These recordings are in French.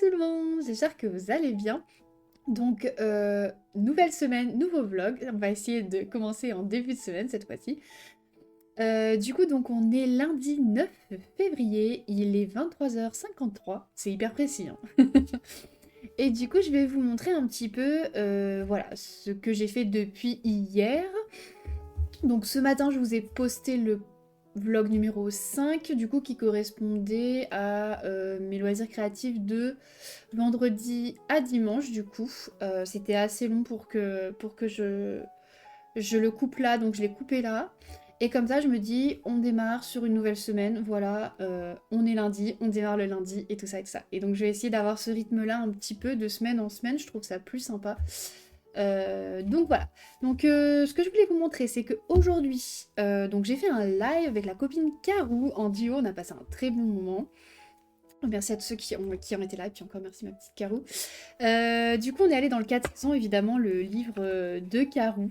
tout le monde, j'espère que vous allez bien. Donc, nouvelle semaine, nouveau vlog. On va essayer de commencer en début de semaine cette fois-ci. Du coup, donc on est lundi 9 février, il est 23h53, c'est hyper précis, hein. Et du coup, je vais vous montrer un petit peu, voilà, ce que j'ai fait depuis hier. Donc ce matin, je vous ai posté le vlog numéro 5, du coup, qui correspondait à mes loisirs créatifs de vendredi à dimanche, du coup. C'était assez long pour que je le coupe là, donc je l'ai coupé là. Et comme ça, je me dis, on démarre sur une nouvelle semaine, voilà, on est lundi, on démarre le lundi, et tout ça, et tout ça. Et donc je vais essayer d'avoir ce rythme-là un petit peu de semaine en semaine, je trouve ça plus sympa. Donc voilà. Donc ce que je voulais vous montrer, c'est qu'aujourd'hui, donc j'ai fait un live avec la copine Karou en duo, on a passé un très bon moment. Merci à tous ceux qui ont été là, et puis encore merci ma petite Karou. Du coup, on est allé dans le 400, évidemment, le livre de Karou.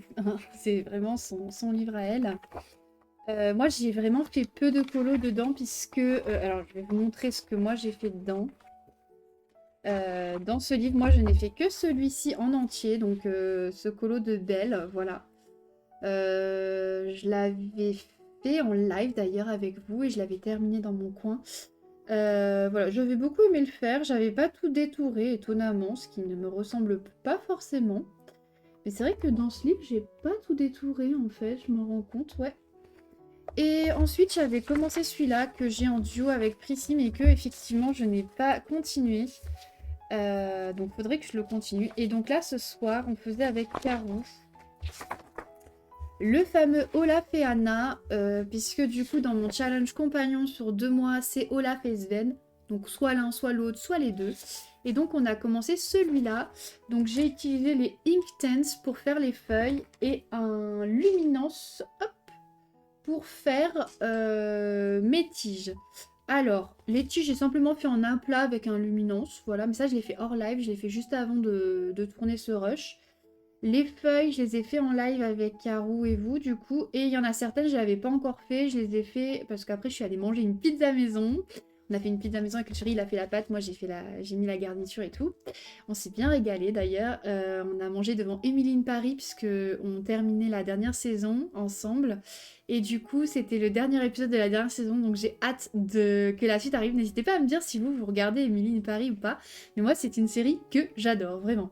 C'est vraiment son livre à elle. Moi, j'ai vraiment fait peu de colo dedans, puisque... alors, je vais vous montrer ce que moi j'ai fait dedans. Dans ce livre, moi, je n'ai fait que celui-ci en entier, donc ce colo de Belle, voilà. Je l'avais fait en live d'ailleurs avec vous et je l'avais terminé dans mon coin. Voilà, j'avais beaucoup aimé le faire, j'avais pas tout détouré étonnamment, ce qui ne me ressemble pas forcément. Mais c'est vrai que dans ce livre, j'ai pas tout détouré en fait, je m'en rends compte, ouais. Et ensuite, j'avais commencé celui-là que j'ai en duo avec Prissy, mais que effectivement, je n'ai pas continué. Donc, faudrait que je le continue. Et donc là, ce soir, on faisait avec Caro le fameux Olaf et Anna, puisque du coup, dans mon challenge compagnon sur 2 mois, c'est Olaf et Sven. Donc, soit l'un, soit l'autre, soit les deux. Et donc, on a commencé celui-là. Donc, j'ai utilisé les Inktense pour faire les feuilles et un Luminance, hop, pour faire mes tiges. Alors, les tiges, j'ai simplement fait en un plat avec un Luminance, voilà, mais ça, je l'ai fait hors live, je l'ai fait juste avant de tourner ce rush. Les feuilles, je les ai fait en live avec Karou et vous, du coup, et il y en a certaines, je l'avais pas encore fait, je les ai fait parce qu'après, je suis allée manger une pizza maison. On a fait une pizza maison avec le chéri, il a fait la pâte, moi j'ai mis la garniture et tout. On s'est bien régalé d'ailleurs. On a mangé devant Emily in Paris puisque on terminait la dernière saison ensemble. Et du coup, c'était le dernier épisode de la dernière saison, donc j'ai hâte que la suite arrive. N'hésitez pas à me dire si vous regardez Emily in Paris ou pas. Mais moi, c'est une série que j'adore, vraiment.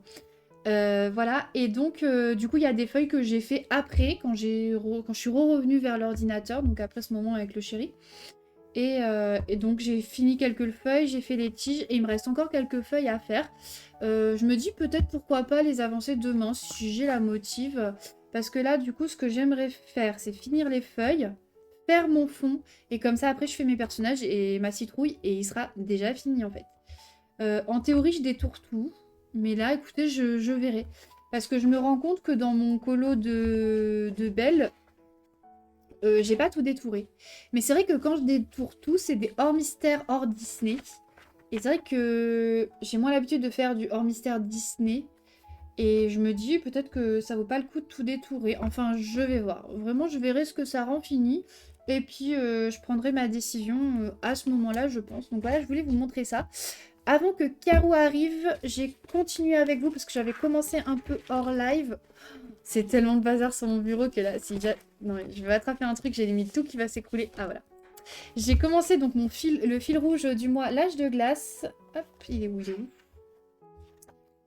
Voilà, et donc du coup il y a des feuilles que j'ai fait après, quand je suis revenue vers l'ordinateur, donc après ce moment avec le chéri. Et donc j'ai fini quelques feuilles, j'ai fait les tiges, et il me reste encore quelques feuilles à faire. Je me dis peut-être pourquoi pas les avancer demain, si j'ai la motive. Parce que là, du coup, ce que j'aimerais faire, c'est finir les feuilles, faire mon fond, et comme ça après je fais mes personnages et ma citrouille, et il sera déjà fini en fait. En théorie, je détourne tout. Mais là, écoutez, je verrai. Parce que je me rends compte que dans mon colo de Belle, j'ai pas tout détouré. Mais c'est vrai que quand je détourne tout, c'est des hors mystère, hors Disney. Et c'est vrai que j'ai moins l'habitude de faire du hors mystère Disney. Et je me dis peut-être que ça vaut pas le coup de tout détourer. Enfin, je vais voir. Vraiment, je verrai ce que ça rend fini. Et puis, je prendrai ma décision à ce moment-là, je pense. Donc voilà, je voulais vous montrer ça. Avant que Caro arrive, j'ai continué avec vous parce que j'avais commencé un peu hors live. C'est tellement de bazar sur mon bureau que là, si non, je vais attraper un truc, j'ai limite tout qui va s'écrouler. Ah voilà. J'ai commencé donc le fil rouge du mois, l'âge de glace. Hop, il est où, il est où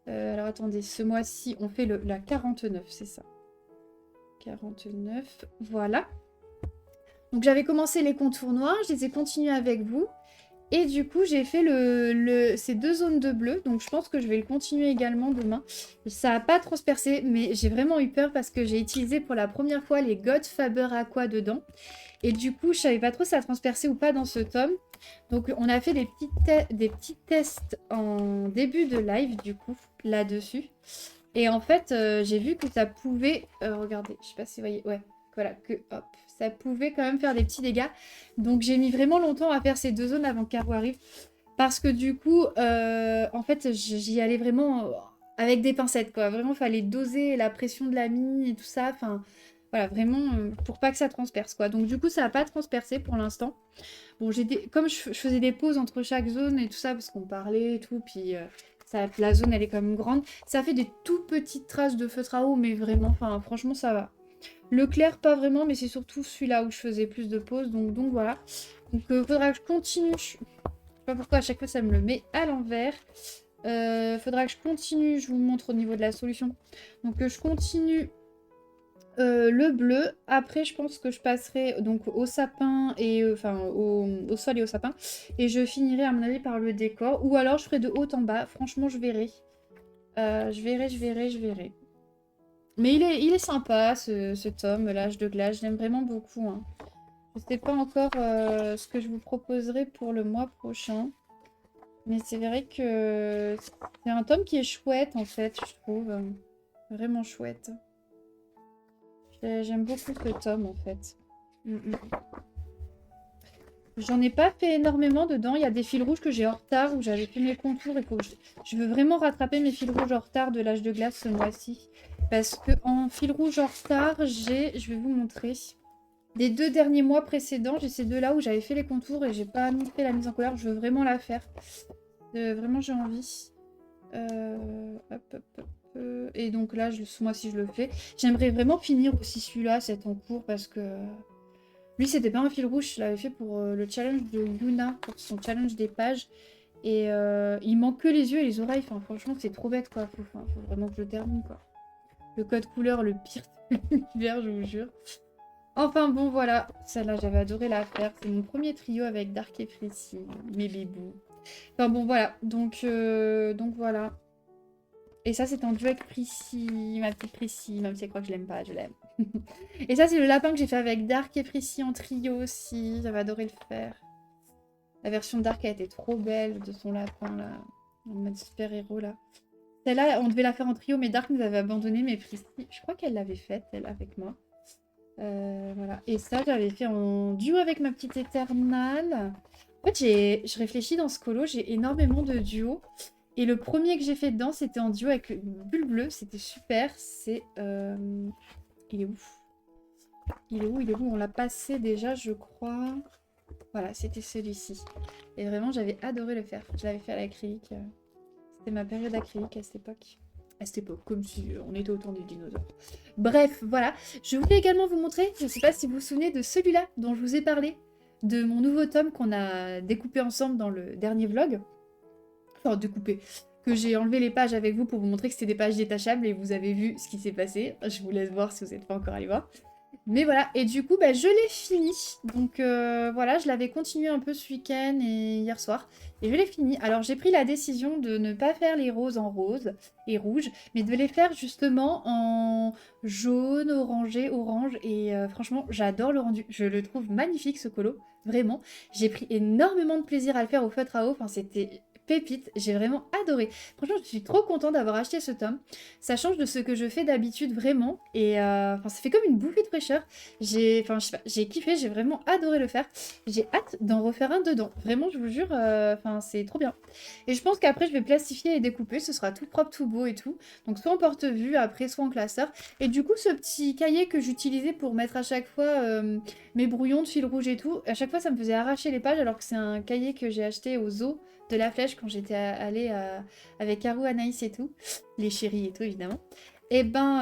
alors attendez, ce mois-ci, on fait la 49, c'est ça. 49, voilà. Donc j'avais commencé les contours noirs, je les ai continués avec vous. Et du coup, j'ai fait ces 2 zones de bleu. Donc, je pense que je vais le continuer également demain. Ça n'a pas transpercé, mais j'ai vraiment eu peur parce que j'ai utilisé pour la première fois les God Faber Aqua dedans. Et du coup, je savais pas trop si ça transperçait ou pas dans ce tome. Donc, on a fait des petits tests en début de live, du coup, là-dessus. Et en fait, j'ai vu que ça pouvait... regardez, je sais pas si vous voyez... Ouais, voilà, que hop, ça pouvait quand même faire des petits dégâts. Donc j'ai mis vraiment longtemps à faire ces 2 zones avant que Caro arrive. Parce que du coup, en fait, j'y allais vraiment avec des pincettes, quoi. Vraiment, il fallait doser la pression de la mie et tout ça. Enfin, Voilà, vraiment, pour pas que ça transperce, quoi. Donc du coup, ça n'a pas transpercé pour l'instant. Bon, comme je faisais des pauses entre chaque zone et tout ça, parce qu'on parlait et tout, puis la zone, elle est quand même grande. Ça fait des tout petites traces de feutre à eau, mais vraiment, enfin, franchement, ça va. Le clair, pas vraiment, mais c'est surtout celui-là où je faisais plus de pauses, donc voilà. Donc, faudra que je continue. Je sais pas pourquoi à chaque fois ça me le met à l'envers. Faudra que je continue, je vous montre au niveau de la solution. Donc je continue le bleu. Après, je pense que je passerai donc au sapin et enfin au sol et au sapin. Et je finirai à mon avis par le décor. Ou alors je ferai de haut en bas. Franchement, je verrai. Je verrai. Mais il est sympa ce tome, l'âge de glace. Je l'aime vraiment beaucoup, hein. Je sais pas encore ce que je vous proposerai pour le mois prochain. Mais c'est vrai que c'est un tome qui est chouette en fait, je trouve. Vraiment chouette. J'aime beaucoup ce tome en fait. Mm, mm. J'en ai pas fait énormément dedans. Il y a des fils rouges que j'ai en retard où j'avais fait mes contours et que je veux vraiment rattraper mes fils rouges en retard de l'âge de glace ce mois-ci. Parce que en fil rouge en retard, je vais vous montrer. Des 2 derniers mois précédents, j'ai ces deux-là où j'avais fait les contours et j'ai pas fait la mise en couleur. Je veux vraiment la faire. Vraiment, j'ai envie. Hop, hop, hop. Et donc là, ce mois-ci, je le fais. J'aimerais vraiment finir aussi celui-là, cet en cours, parce que lui, c'était pas un fil rouge. Je l'avais fait pour le challenge de Yuna, pour son challenge des pages. Et il manque que les yeux et les oreilles. Enfin, franchement, c'est trop bête, quoi. Faut vraiment que je le termine, quoi. Le code couleur, le pire de l'univers, je vous jure. Enfin bon, voilà. Celle-là, j'avais adoré la faire. C'est mon premier trio avec Dark et Prissy, mes bibous. Enfin bon, voilà. Donc voilà. Et ça, c'est en duo avec Prissy, ma petite Prissy, même si elle croit que je l'aime pas, je l'aime. Et ça, c'est le lapin que j'ai fait avec Dark et Prissy en trio aussi. J'avais adoré le faire. La version Dark a été trop belle de son lapin, là. En mode super-héros, là. Celle-là, on devait la faire en trio, mais Dark nous avait abandonné, mais Prissy, je crois qu'elle l'avait faite, elle, avec moi. Voilà. Et ça, j'avais fait en duo avec ma petite Éternale. En fait, je réfléchis dans ce colo, j'ai énormément de duos. Et le premier que j'ai fait dedans, c'était en duo avec Bulle Bleu. C'était super. C'est... Il est où? Il est où? On l'a passé déjà, je crois. Voilà, c'était celui-ci. Et vraiment, j'avais adoré le faire. Je l'avais fait à l'acrylique. C'était ma période acrylique à cette époque. À cette époque, comme si on était au temps des dinosaures. Bref, voilà. Je voulais également vous montrer, je ne sais pas si vous vous souvenez de celui-là dont je vous ai parlé, de mon nouveau tome qu'on a découpé ensemble dans le dernier vlog. Enfin, découpé. Que j'ai enlevé les pages avec vous pour vous montrer que c'était des pages détachables et vous avez vu ce qui s'est passé. Je vous laisse voir si vous n'êtes pas encore allé voir. Mais voilà, et du coup, bah, je l'ai fini. Donc voilà, je l'avais continué un peu ce week-end et hier soir. Et je l'ai fini. Alors j'ai pris la décision de ne pas faire les roses en rose et rouge, mais de les faire justement en jaune, orangé, orange. Et franchement, j'adore le rendu. Je le trouve magnifique ce colo, vraiment. J'ai pris énormément de plaisir à le faire au feutre à eau. Enfin, c'était pépite, j'ai vraiment adoré. Franchement, je suis trop contente d'avoir acheté ce tome. Ça change de ce que je fais d'habitude, vraiment. Et ça fait comme une bouffée de fraîcheur. Enfin, je sais pas, j'ai kiffé, j'ai vraiment adoré le faire. J'ai hâte d'en refaire un dedans. Vraiment, je vous jure, enfin, c'est trop bien. Et je pense qu'après, je vais plastifier et découper. Ce sera tout propre, tout beau et tout. Donc, soit en porte-vue, après, soit en classeur. Et du coup, ce petit cahier que j'utilisais pour mettre à chaque fois mes brouillons de fil rouge et tout, à chaque fois, ça me faisait arracher les pages, alors que c'est un cahier que j'ai acheté aux Zoo de la Flèche quand j'étais allée avec Caro, Anaïs et tout, les chéris et tout évidemment. Et ben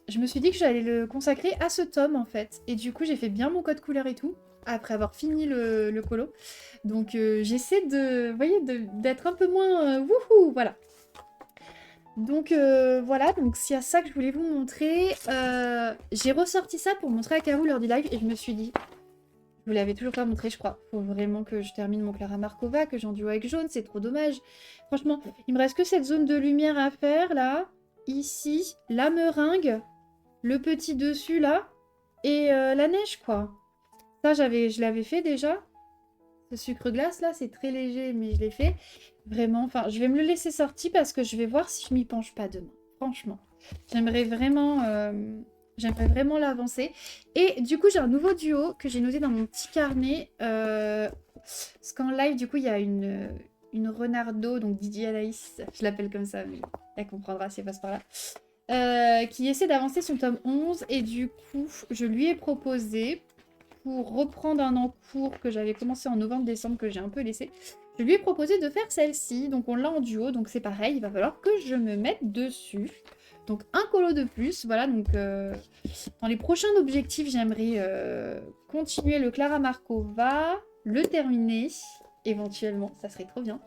je me suis dit que j'allais le consacrer à ce tome en fait. Et du coup j'ai fait bien mon code couleur et tout, après avoir fini le colo. Donc j'essaie de, vous voyez, d'être un peu moins wouhou, voilà. Donc voilà, donc s'il y a ça que je voulais vous montrer, j'ai ressorti ça pour montrer à Caro lors du live et je me suis dit, je vous l'avais toujours pas montré, je crois. Faut vraiment que je termine mon Clara Markova, que j'en duo avec jaune, c'est trop dommage. Franchement, il me reste que cette zone de lumière à faire, là. Ici, la meringue, le petit dessus, là, et la neige, quoi. Ça, je l'avais fait déjà. Ce sucre glace, là, c'est très léger, mais je l'ai fait. Vraiment, enfin, je vais me le laisser sortir parce que je vais voir si je m'y penche pas demain. Franchement, j'aimerais vraiment... J'aimerais vraiment l'avancer. Et du coup, j'ai un nouveau duo que j'ai noté dans mon petit carnet. Parce qu'en live, du coup, il y a une Renardo, donc Didier Anaïs. Je l'appelle comme ça, mais elle comprendra si elle passe par là. qui essaie d'avancer son tome 11. Et du coup, je lui ai proposé, pour reprendre un en cours que j'avais commencé en novembre-décembre, que j'ai un peu laissé, je lui ai proposé de faire celle-ci. Donc on l'a en duo, donc c'est pareil, il va falloir que je me mette dessus. Donc un colo de plus, voilà, donc dans les prochains objectifs, j'aimerais continuer le Clara Markova, le terminer, éventuellement, ça serait trop bien.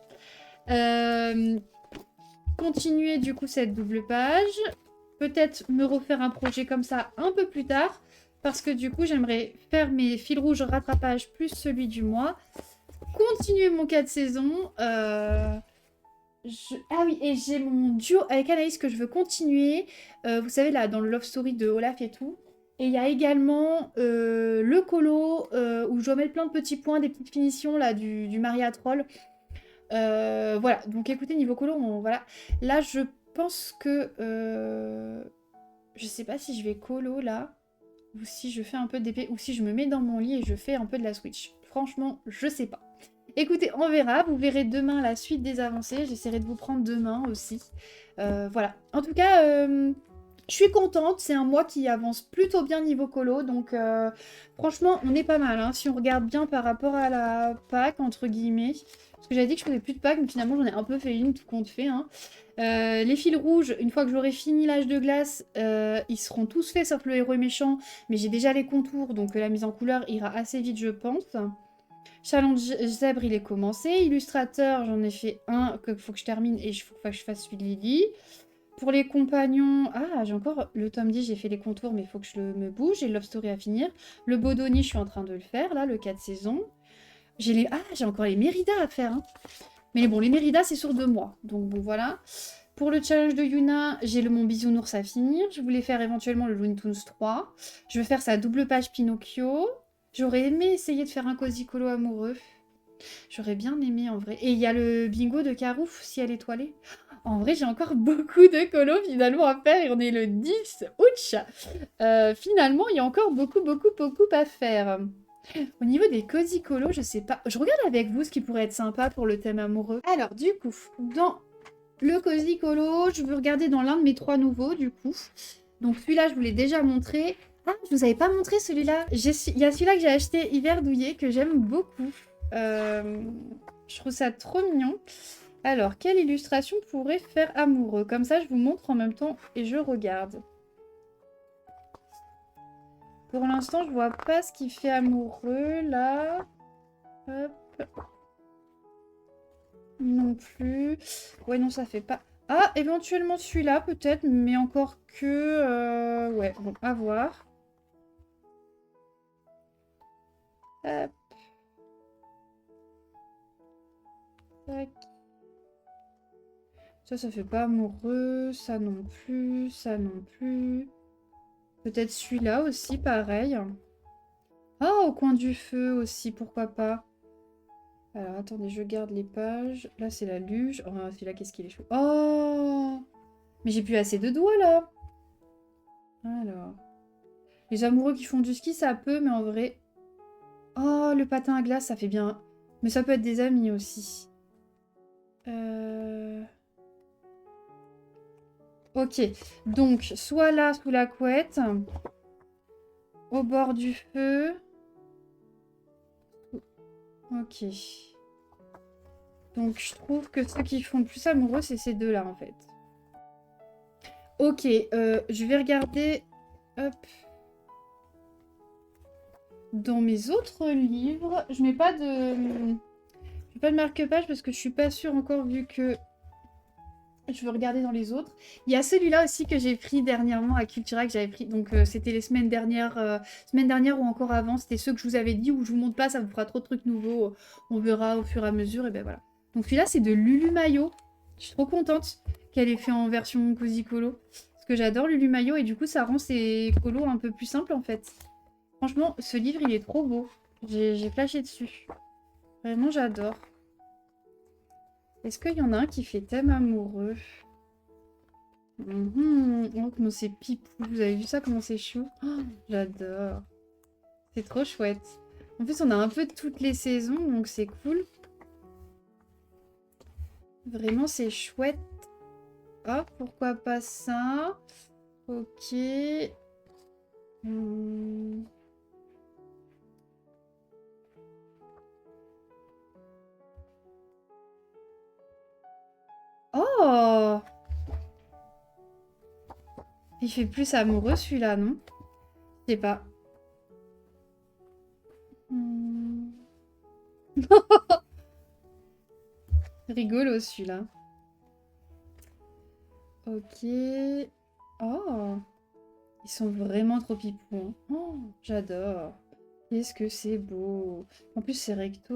Continuer du coup cette double page, peut-être me refaire un projet comme ça un peu plus tard, parce que du coup j'aimerais faire mes fils rouges rattrapage plus celui du mois, continuer mon 4 saisons, ah oui, et j'ai mon duo avec Anaïs que je veux continuer, vous savez là dans le Love Story de Olaf et tout. Et il y a également le colo où je dois mettre plein de petits points, des petites finitions là du Maria Troll. Voilà, donc écoutez, niveau colo, voilà. Là, je pense que... je sais pas si je vais colo, là, ou si je fais un peu d'épée, ou si je me mets dans mon lit et je fais un peu de la Switch. Franchement, je sais pas. Écoutez, on verra. Vous verrez demain la suite des avancées. J'essaierai de vous prendre demain aussi. Voilà. En tout cas, je suis contente. C'est un mois qui avance plutôt bien niveau colo. Donc, franchement, on est pas mal. Hein, si on regarde bien par rapport à la Pâques, entre guillemets. Parce que j'avais dit que je faisais plus de Pâques, mais finalement, j'en ai un peu fait une, tout compte fait. Hein. Les fils rouges, une fois que j'aurai fini l'âge de glace, ils seront tous faits, sauf le héros est méchant. Mais j'ai déjà les contours, donc la mise en couleur ira assez vite, je pense. Challenge zèbre, il est commencé. Illustrateur, j'en ai fait un qu'il faut que je termine et il faut que je fasse celui de Lily. Pour les compagnons, j'ai encore le tome 10, j'ai fait les contours, mais il faut que je me bouge. J'ai Love Story à finir. Le Bodoni, je suis en train de le faire, là, le 4 saisons. J'ai encore les Mérida à faire. Hein. Mais bon, les Mérida, c'est sur 2 mois. Donc bon, voilà. Pour le challenge de Yuna, j'ai mon bisounours à finir. Je voulais faire éventuellement le Looney Tunes 3. Je veux faire sa double page Pinocchio. J'aurais aimé essayer de faire un cosy colo amoureux. J'aurais bien aimé en vrai. Et il y a le bingo de Carouf, si elle est étoilée. En vrai, j'ai encore beaucoup de colos finalement à faire et on est le 10 août. Finalement, il y a encore beaucoup à faire. Au niveau des cozy colos, je sais pas. Je regarde avec vous ce qui pourrait être sympa pour le thème amoureux. Alors, du coup, dans le cozy colo, je veux regarder dans l'un de mes 3 nouveaux, du coup. Donc, celui-là, je vous l'ai déjà montré. Ah, je vous avais pas montré celui-là. Il y a celui-là que j'ai acheté hiver douillet, que j'aime beaucoup. Je trouve ça trop mignon. Alors, quelle illustration pourrait faire amoureux? Comme ça, je vous montre en même temps et je regarde. Pour l'instant, je vois pas ce qui fait amoureux, là. Hop. Non plus. Ouais, non, ça fait pas... Ah, éventuellement celui-là, peut-être, mais encore que... Ouais, bon, à voir. Hop. Tac. Ça fait pas amoureux. Ça non plus. Ça non plus. Peut-être celui-là aussi, pareil. Ah, au coin du feu aussi, pourquoi pas. Alors, attendez, je garde les pages. Là, c'est la luge. Oh, celui-là, qu'est-ce qu'il est chaud. Oh! Mais j'ai plus assez de doigts, là. Alors. Les amoureux qui font du ski, ça peut, mais en vrai... Oh, le patin à glace, ça fait bien. Mais ça peut être des amis aussi. Ok. Donc, soit là, sous la couette. Au bord du feu. Ok. Donc, je trouve que ceux qui font le plus amoureux, c'est ces deux-là, en fait. Ok. Je vais regarder... Hop. Dans mes autres livres, je mets pas de... marque-page parce que je suis pas sûre encore vu que je veux regarder dans les autres. Il y a celui-là aussi que j'ai pris dernièrement à Cultura que j'avais pris. Donc c'était les semaines dernières ou encore avant. C'était ceux que je vous avais dit où je vous montre pas, ça vous fera trop de trucs nouveaux. On verra au fur et à mesure et ben voilà. Donc celui-là c'est de Lulu Mayo. Je suis trop contente qu'elle ait fait en version Cozy Colo. Parce que j'adore Lulu Mayo et du coup ça rend ses colos un peu plus simples en fait. Franchement, ce livre, il est trop beau. J'ai flashé dessus. Vraiment, j'adore. Est-ce qu'il y en a un qui fait thème amoureux? Oh, comment c'est pipou. Vous avez vu ça, comment c'est chou? Oh, j'adore. C'est trop chouette. En plus, on a un peu de toutes les saisons, donc c'est cool. Vraiment, c'est chouette. Oh, pourquoi pas ça? Ok. Hmm. Oh! Il fait plus amoureux celui-là, non? Je sais pas. Hmm. Rigolo celui-là. Ok. Oh! Ils sont vraiment trop pipous, hein. Oh, j'adore. Qu'est-ce que c'est beau. En plus, c'est recto.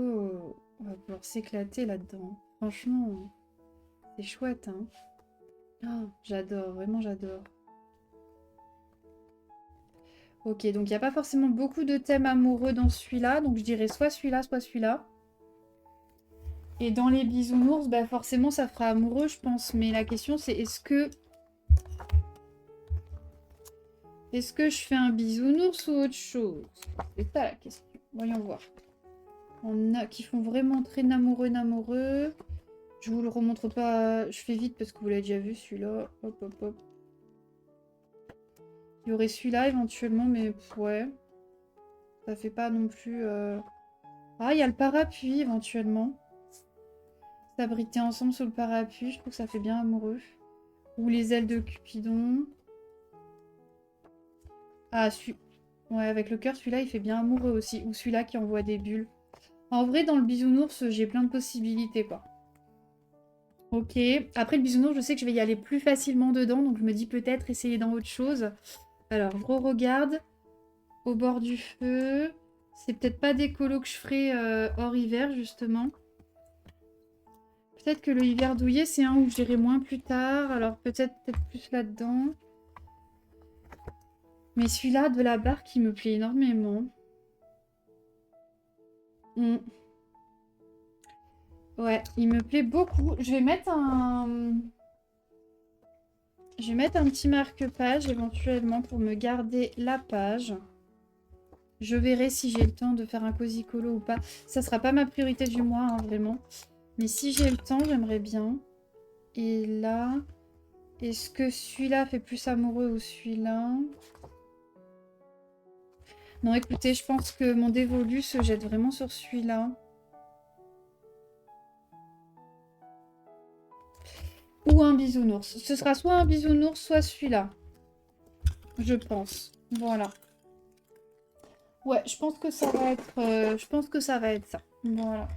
On va pouvoir s'éclater là-dedans. Franchement, c'est chouette, hein. Oh, j'adore, vraiment j'adore. Ok, donc il n'y a pas forcément beaucoup de thèmes amoureux dans celui-là. Donc je dirais soit celui-là, soit celui-là. Et dans les bisounours, bah forcément ça fera amoureux, je pense. Mais la question c'est est-ce que je fais un bisounours ou autre chose? C'est ça la question. Voyons voir. On a qui font vraiment très namoureux. Je vous le remontre pas. Je fais vite parce que vous l'avez déjà vu celui-là. Hop hop hop. Il y aurait celui-là éventuellement, mais ouais. Ça fait pas non plus. Ah, il y a le parapluie éventuellement. S'abriter ensemble sous le parapluie, je trouve que ça fait bien amoureux. Ou les ailes de Cupidon. Ah, ouais, avec le cœur, celui-là, il fait bien amoureux aussi. Ou celui-là qui envoie des bulles. En vrai, dans le bisounours, j'ai plein de possibilités, quoi. Ok. Après, le bisounours, je sais que je vais y aller plus facilement dedans. Donc, je me dis peut-être essayer dans autre chose. Alors, je re-regarde. Au bord du feu. C'est peut-être pas des colos que je ferai hors hiver, justement. Peut-être que le hiver douillet, c'est un où j'irai moins plus tard. Alors, peut-être plus là-dedans. Mais celui-là de la barque, il me plaît énormément. Mm. Ouais, il me plaît beaucoup. Je vais mettre un... Je vais mettre un petit marque-page éventuellement pour me garder la page. Je verrai si j'ai le temps de faire un cosy colo ou pas. Ça sera pas ma priorité du mois, hein, vraiment. Mais si j'ai le temps, j'aimerais bien. Et là, est-ce que celui-là fait plus amoureux ou celui-là? Non, écoutez, je pense que mon dévolu se jette vraiment sur celui-là. Ou un bisounours. Ce sera soit un bisounours, soit celui-là. Je pense. Voilà. Ouais, je pense que ça va être, je pense que ça va être ça. Voilà.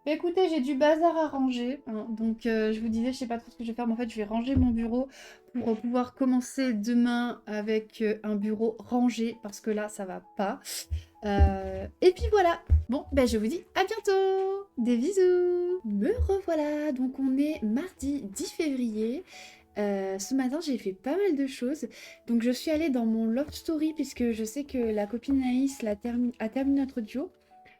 Bah, écoutez, j'ai du bazar à ranger, hein. Donc je vous disais, je sais pas trop ce que je vais faire, mais en fait je vais ranger mon bureau pour pouvoir commencer demain avec un bureau rangé, parce que là ça va pas. Et puis voilà. Bon, ben je vous dis à bientôt. Des bisous. Me revoilà. Donc on est mardi 10 février. Ce matin, j'ai fait pas mal de choses. Donc, je suis allée dans mon Love Story puisque je sais que la copine Naïs a terminé notre duo.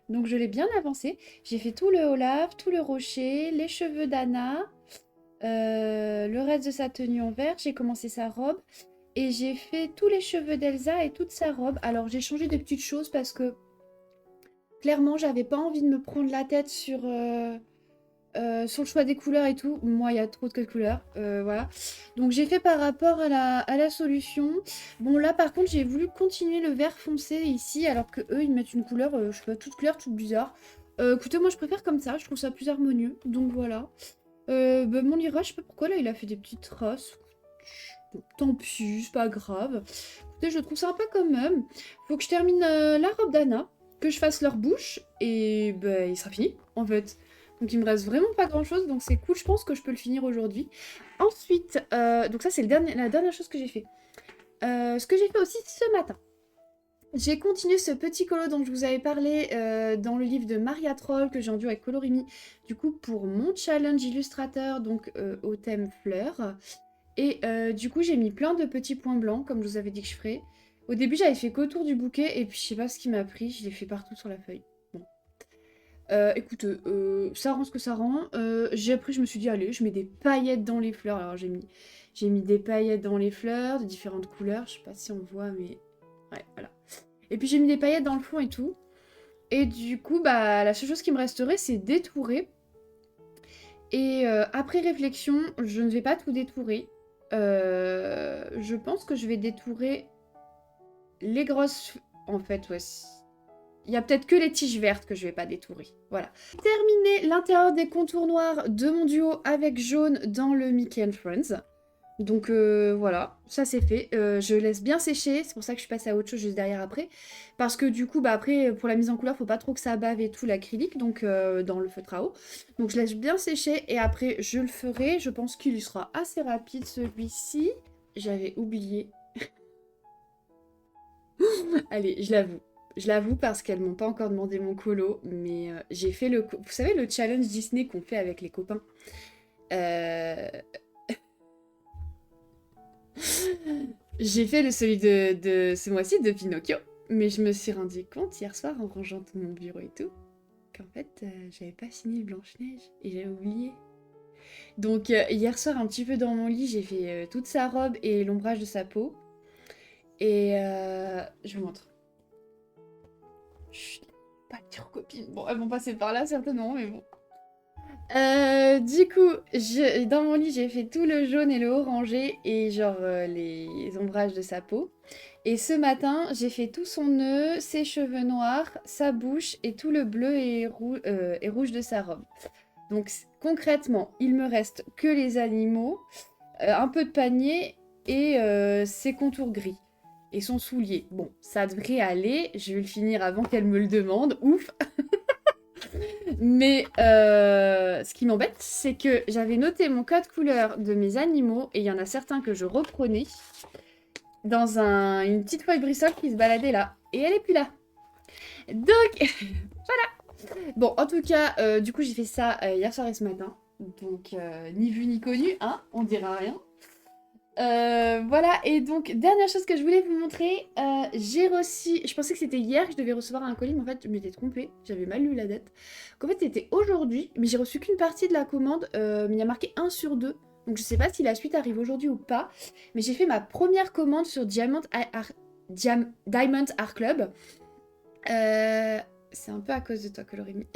Donc, je l'ai bien avancé. J'ai fait tout le Olaf, tout le rocher, les cheveux d'Anna, le reste de sa tenue en vert. J'ai commencé sa robe et j'ai fait tous les cheveux d'Elsa et toute sa robe. Alors, j'ai changé des petites choses parce que clairement, j'avais pas envie de me prendre la tête sur le choix des couleurs et tout. Moi, il y a trop de couleurs. Voilà. Donc, j'ai fait par rapport à la solution. Bon, là, par contre, j'ai voulu continuer le vert foncé ici, alors que eux, ils mettent une couleur, je sais pas, toute claire, toute bizarre. Écoutez, moi, je préfère comme ça. Je trouve ça plus harmonieux. Donc, voilà. Bah, mon Lyra, je sais pas pourquoi, là, il a fait des petites traces. Bon, tant pis, c'est pas grave. Écoutez, je trouve ça un peu quand même. Faut que je termine la robe d'Anna, que je fasse leur bouche, et bah, il sera fini, en fait. Donc il me reste vraiment pas grand chose, donc c'est cool, je pense que je peux le finir aujourd'hui. Ensuite, donc ça c'est la dernière chose que j'ai fait. Ce que j'ai fait aussi ce matin. J'ai continué ce petit colo dont je vous avais parlé dans le livre de Maria Troll que j'ai enduit avec Colorimi, du coup pour mon challenge illustrateur, donc au thème fleurs. Et du coup j'ai mis plein de petits points blancs, comme je vous avais dit que je ferais. Au début j'avais fait qu'autour du bouquet, et puis je sais pas ce qui m'a pris, je l'ai fait partout sur la feuille. Bon. Écoute, ça rend ce que ça rend. Après, je me suis dit, allez, je mets des paillettes dans les fleurs. Alors, j'ai mis des paillettes dans les fleurs de différentes couleurs. Je sais pas si on voit, mais ouais, voilà. Et puis, j'ai mis des paillettes dans le fond et tout. Et du coup, bah, la seule chose qui me resterait, c'est d'étourer. Et après réflexion, je ne vais pas tout détourer. Je pense que je vais détourer les grosses... En fait, ouais. Il y a peut-être que les tiges vertes que je vais pas détourer. Voilà. Terminé l'intérieur des contours noirs de mon duo avec jaune dans le Mickey and Friends. Donc voilà, ça c'est fait. Je laisse bien sécher, c'est pour ça que je suis passée à autre chose juste derrière après. Parce que du coup, bah après, pour la mise en couleur, faut pas trop que ça bave et tout l'acrylique, donc dans le feutre à eau. Donc je laisse bien sécher et après je le ferai. Je pense qu'il sera assez rapide celui-ci. J'avais oublié. Allez, je l'avoue. Je l'avoue parce qu'elles m'ont pas encore demandé mon colo, mais j'ai fait le... Vous savez le challenge Disney qu'on fait avec les copains euh... J'ai fait celui de ce mois-ci de Pinocchio, mais je me suis rendu compte hier soir en rangeant tout mon bureau et tout, qu'en fait j'avais pas signé Blanche-Neige et j'avais oublié. Donc hier soir un petit peu dans mon lit j'ai fait toute sa robe et l'ombrage de sa peau. Et je vous montre. Chut, pas de dire copine. Bon, elles vont passer par là certainement, mais bon. Du coup, dans mon lit, j'ai fait tout le jaune et le orangé et genre les ombrages de sa peau. Et ce matin, j'ai fait tout son nœud, ses cheveux noirs, sa bouche et tout le bleu et rouge de sa robe. Donc concrètement, il me reste que les animaux, un peu de panier et ses contours gris. Et son soulier. Bon, ça devrait aller. Je vais le finir avant qu'elle me le demande. Ouf. Mais ce qui m'embête, c'est que j'avais noté mon code couleur de mes animaux et il y en a certains que je reprenais dans une petite feuille Bristol qui se baladait là. Et elle est plus là. Donc, voilà. Bon, en tout cas, du coup, j'ai fait ça hier soir et ce matin. Donc, ni vu ni connu, hein, on dira rien. Voilà, et donc, dernière chose que je voulais vous montrer, j'ai reçu, je pensais que c'était hier que je devais recevoir un colis, mais en fait, je m'étais trompée, j'avais mal lu la date. Qu'en fait, c'était aujourd'hui, mais j'ai reçu qu'une partie de la commande, mais il y a marqué 1 sur 2. Donc, je sais pas si la suite arrive aujourd'hui ou pas, mais j'ai fait ma première commande sur Diamond Art Club. C'est un peu à cause de toi que l'aurais mis.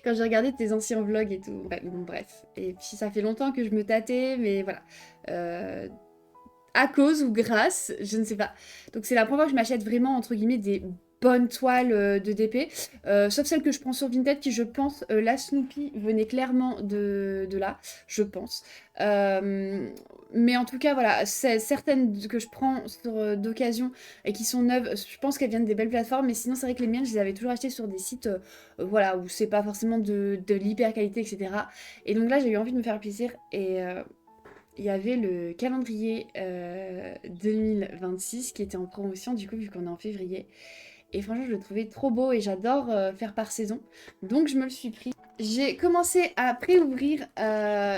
Quand j'ai regardé tes anciens vlogs et tout. Bref. Et puis ça fait longtemps que je me tâtais, mais voilà. À cause ou grâce, je ne sais pas. Donc c'est la première fois que je m'achète vraiment, entre guillemets, des bonnes toiles de DP. Sauf celle que je prends sur Vinted, qui je pense, la Snoopy venait clairement de là, je pense. Mais en tout cas, voilà, certaines que je prends sur d'occasion et qui sont neuves, je pense qu'elles viennent des belles plateformes. Mais sinon, c'est vrai que les miennes, je les avais toujours achetées sur des sites voilà, où c'est pas forcément de l'hyper qualité, etc. Et donc là, j'ai eu envie de me faire plaisir et il y avait le calendrier 2026 qui était en promotion, du coup, vu qu'on est en février. Et franchement, je le trouvais trop beau et j'adore faire par saison. Donc, je me le suis pris. J'ai commencé à pré-ouvrir.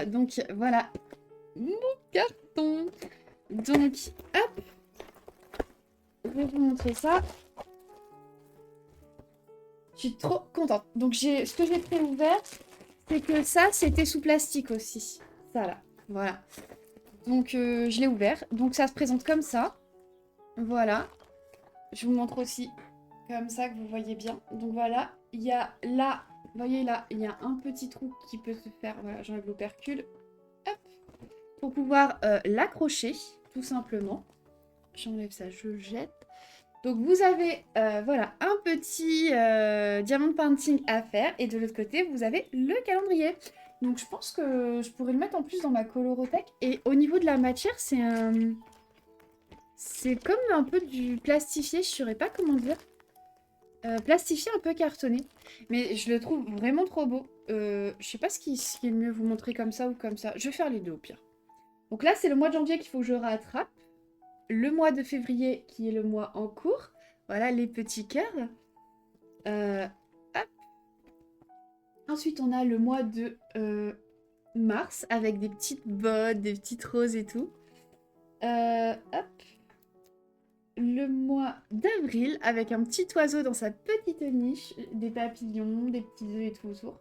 Donc, voilà mon carton. Donc, hop. Je vais vous montrer ça. Je suis trop contente. Donc, ce que j'ai pré-ouvert, c'est que ça, c'était sous plastique aussi. Ça, là. Voilà. Donc, je l'ai ouvert. Donc, ça se présente comme ça. Voilà. Je vous montre aussi comme ça que vous voyez bien. Donc, voilà. Il y a là, vous voyez là, il y a un petit trou qui peut se faire. Voilà, j'enlève l'opercule. Hop. Pour pouvoir l'accrocher, tout simplement. J'enlève ça, je le jette. Donc, vous avez, voilà, un petit diamond painting à faire. Et de l'autre côté, vous avez le calendrier. Donc je pense que je pourrais le mettre en plus dans ma colorothèque. Et au niveau de la matière, c'est comme un peu du plastifié, je saurais pas comment dire. Plastifié un peu cartonné. Mais je le trouve vraiment trop beau. Je sais pas ce qui est le mieux, vous montrer comme ça ou comme ça. Je vais faire les deux au pire. Donc là, c'est le mois de janvier qu'il faut que je rattrape. Le mois de février qui est le mois en cours. Voilà les petits cœurs. Hop. Ensuite, on a le mois de mars avec des petites bottes, des petites roses et tout. Hop. Le mois d'avril avec un petit oiseau dans sa petite niche, des papillons, des petits œufs et tout autour.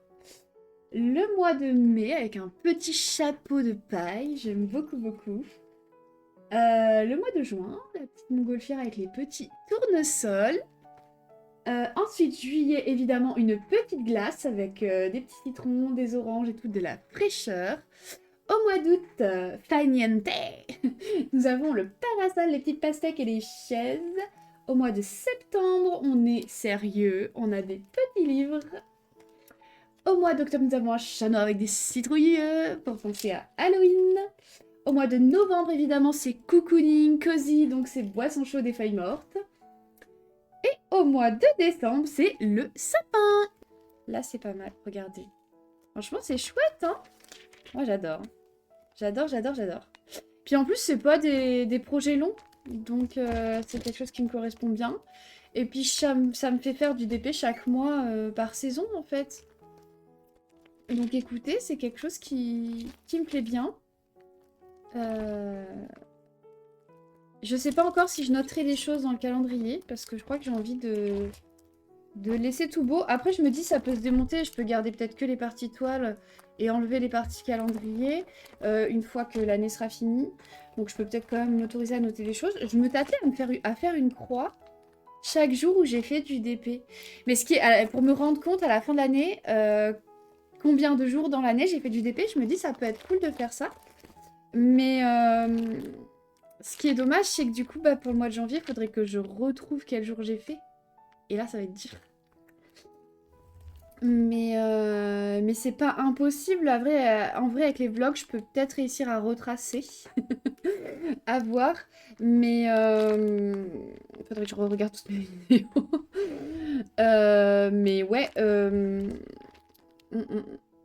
Le mois de mai avec un petit chapeau de paille, j'aime beaucoup beaucoup. Le mois de juin, la petite montgolfière avec les petits tournesols. Ensuite, juillet, évidemment, une petite glace avec des petits citrons, des oranges et tout, de la fraîcheur. Au mois d'août, Faniente, nous avons le parasol, les petites pastèques et les chaises. Au mois de septembre, on est sérieux, on a des petits livres. Au mois d'octobre, nous avons un chat noir avec des citrouilles pour penser à Halloween. Au mois de novembre, évidemment, c'est cocooning, cozy, donc c'est boisson chaude et feuilles mortes. Et au mois de décembre, c'est le sapin. Là, c'est pas mal, regardez. Franchement, c'est chouette, hein. Moi, j'adore. J'adore, j'adore, j'adore. Puis en plus, c'est pas des projets longs, donc c'est quelque chose qui me correspond bien. Et puis, ça me fait faire du DP chaque mois par saison, en fait. Donc écoutez, c'est quelque chose qui me plaît bien. Je sais pas encore si je noterai des choses dans le calendrier, parce que je crois que j'ai envie de laisser tout beau. Après, je me dis, ça peut se démonter, je peux garder peut-être que les parties toiles et enlever les parties calendrier une fois que l'année sera finie. Donc je peux peut-être quand même m'autoriser à noter des choses. Je me tâtais à faire une croix chaque jour où j'ai fait du DP. Mais ce qui est, pour me rendre compte à la fin de l'année, combien de jours dans l'année j'ai fait du DP, je me dis ça peut être cool de faire ça. Mais ce qui est dommage, c'est que du coup, pour le mois de janvier, il faudrait que je retrouve quel jour j'ai fait. Et là, ça va être dur. Mais c'est pas impossible. En vrai, avec les vlogs, je peux peut-être réussir à retracer. À voir. Mais faudrait que je regarde toutes mes vidéos. Mais ouais.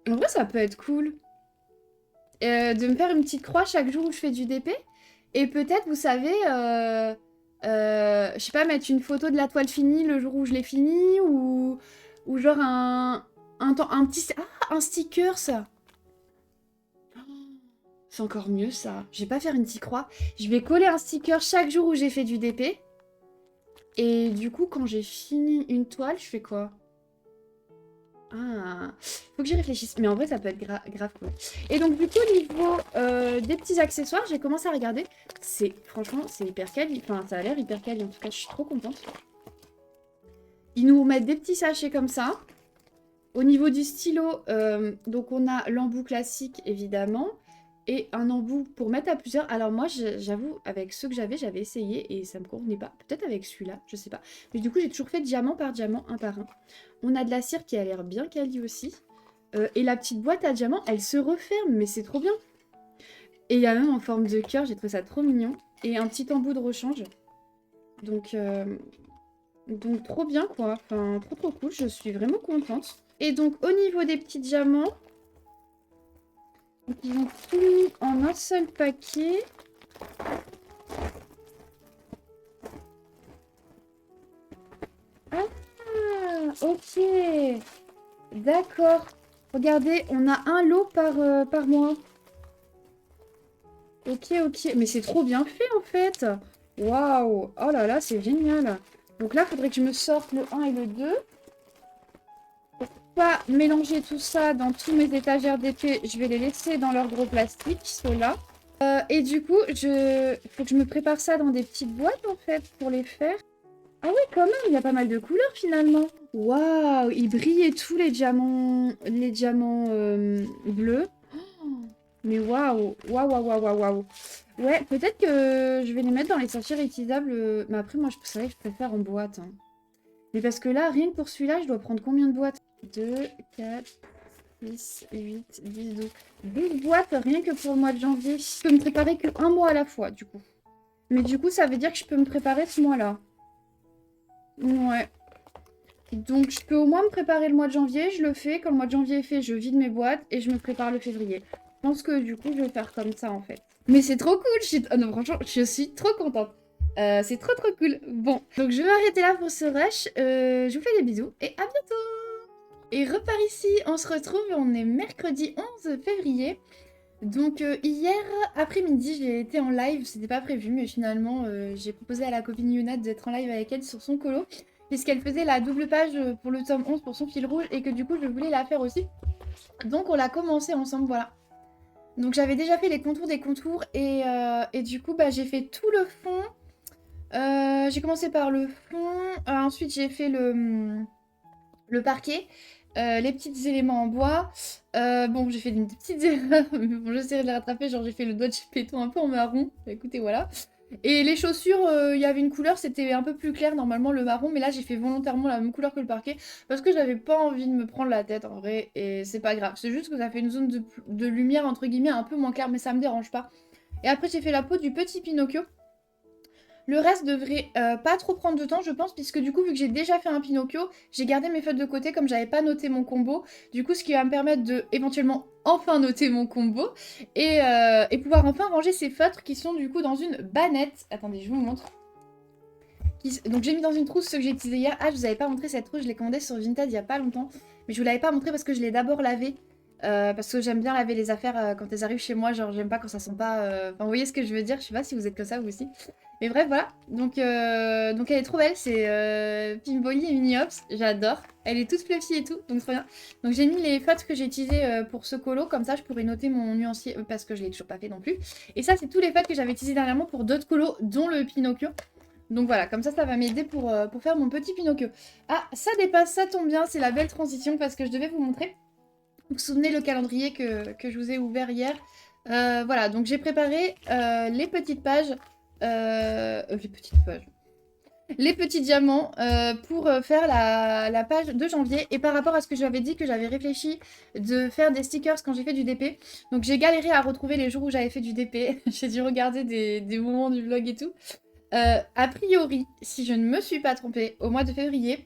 En vrai, ça peut être cool. De me faire une petite croix chaque jour où je fais du DP. Et peut-être, vous savez, je sais pas, mettre une photo de la toile finie le jour où je l'ai finie, ou genre un petit... Ah, un sticker, ça. C'est encore mieux, ça. Je vais pas faire une petite croix. Je vais coller un sticker chaque jour où j'ai fait du DP. Et du coup, quand j'ai fini une toile, je fais quoi? Ah, faut que j'y réfléchisse. Mais en vrai, ça peut être grave cool. Et donc, du coup, au niveau des petits accessoires, j'ai commencé à regarder. Franchement, c'est hyper quali. Enfin, ça a l'air hyper quali. En tout cas, je suis trop contente. Ils nous mettent des petits sachets comme ça. Au niveau du stylo, donc on a l'embout classique, évidemment. Et un embout pour mettre à plusieurs. Alors moi, j'avoue, avec ceux que j'avais essayé et ça me convenait pas. Peut-être avec celui-là, je sais pas. Mais du coup, j'ai toujours fait diamant par diamant, un par un. On a de la cire qui a l'air bien quali aussi. Et la petite boîte à diamants, elle se referme, mais c'est trop bien. Et il y a même en forme de cœur, j'ai trouvé ça trop mignon. Et un petit embout de rechange. Donc trop bien, quoi. Enfin, trop cool, je suis vraiment contente. Et donc, au niveau des petits diamants, donc, ils ont tout mis en un seul paquet. Ah, ok. D'accord. Regardez, on a un lot par mois. Ok. Mais c'est trop bien fait, en fait. Waouh. Oh là là, c'est génial. Donc là, il faudrait que je me sorte le 1 et le 2. Pour pas mélanger tout ça dans tous mes étagères d'épée, je vais les laisser dans leur gros plastique, ceux-là. Et du coup, faut que je me prépare ça dans des petites boîtes, en fait, pour les faire. Ah oui, quand même, il y a pas mal de couleurs, finalement. Waouh, ils brillent et tout, les diamants bleus. Oh, mais waouh. Ouais, peut-être que je vais les mettre dans les sachets réutilisables. Mais après, moi, c'est vrai que je préfère en boîte, hein. Mais parce que là, rien que pour celui-là, je dois prendre combien de boîtes? 2, 4, 6, 8, 10, 12. 12 boîtes rien que pour le mois de janvier. Je peux me préparer qu'un mois à la fois, du coup. Mais du coup, ça veut dire que je peux me préparer ce mois-là. Ouais. Donc, je peux au moins me préparer le mois de janvier. Je le fais. Quand le mois de janvier est fait, je vide mes boîtes et je me prépare le février. Je pense que du coup, je vais faire comme ça, en fait. Mais c'est trop cool. Oh non, franchement, je suis trop contente. C'est trop cool. Bon, donc je vais m'arrêter là pour ce rush. Je vous fais des bisous et à bientôt. Et repar ici, on se retrouve, on est mercredi 11 février. Donc hier après-midi, j'ai été en live, c'était pas prévu, mais finalement j'ai proposé à la copine Yuna d'être en live avec elle sur son colo, puisqu'elle faisait la double page pour le tome 11 pour son fil rouge, et que du coup je voulais la faire aussi. Donc on l'a commencé ensemble, voilà. Donc j'avais déjà fait les contours des contours, et du coup j'ai fait tout le fond. J'ai commencé par le fond, ensuite j'ai fait le parquet. les petits éléments en bois. Bon, j'ai fait des petites erreurs, mais bon, j'essaierai de les rattraper. Genre, j'ai fait le doigt de Gepetto un peu en marron. Écoutez, voilà. Et les chaussures, il y avait une couleur, c'était un peu plus clair, normalement, le marron. Mais là, j'ai fait volontairement la même couleur que le parquet. Parce que j'avais pas envie de me prendre la tête, en vrai. Et c'est pas grave. C'est juste que ça fait une zone de lumière, entre guillemets, un peu moins claire. Mais ça me dérange pas. Et après, j'ai fait la peau du petit Pinocchio. Le reste devrait pas trop prendre de temps, je pense, puisque du coup, vu que j'ai déjà fait un Pinocchio, j'ai gardé mes feutres de côté comme j'avais pas noté mon combo. Du coup, ce qui va me permettre de éventuellement enfin noter mon combo et pouvoir enfin ranger ces feutres qui sont du coup dans une bannette. Attendez, je vous montre. Donc j'ai mis dans une trousse ce que j'ai utilisé hier. Ah, je vous avais pas montré cette trousse, je l'ai commandée sur Vinted il y a pas longtemps. Mais je vous l'avais pas montré parce que je l'ai d'abord lavée. Parce que j'aime bien laver les affaires quand elles arrivent chez moi. Genre, j'aime pas quand ça sent pas. Enfin, vous voyez ce que je veux dire? Je sais pas si vous êtes comme ça vous aussi. Mais bref, voilà. Donc elle est trop belle. C'est Pimboli et Mini-Ops. J'adore. Elle est toute fluffy et tout. Donc, trop bien. Donc, j'ai mis les feutres que j'ai utilisés pour ce colo. Comme ça, je pourrais noter mon nuancier. Parce que je l'ai toujours pas fait non plus. Et ça, c'est tous les feutres que j'avais utilisés dernièrement pour d'autres colos, dont le Pinocchio. Donc voilà, comme ça va m'aider pour faire mon petit Pinocchio. Ah, ça dépasse, ça tombe bien, c'est la belle transition parce que je devais vous montrer. Vous vous souvenez le calendrier que je vous ai ouvert hier. Voilà, donc j'ai préparé les petites pages. Les petits diamants pour faire la page de janvier. Et par rapport à ce que j'avais dit que j'avais réfléchi de faire des stickers quand j'ai fait du DP. Donc j'ai galéré à retrouver les jours où j'avais fait du DP. J'ai dû regarder des moments du vlog et tout. A priori, si je ne me suis pas trompée, au mois de février,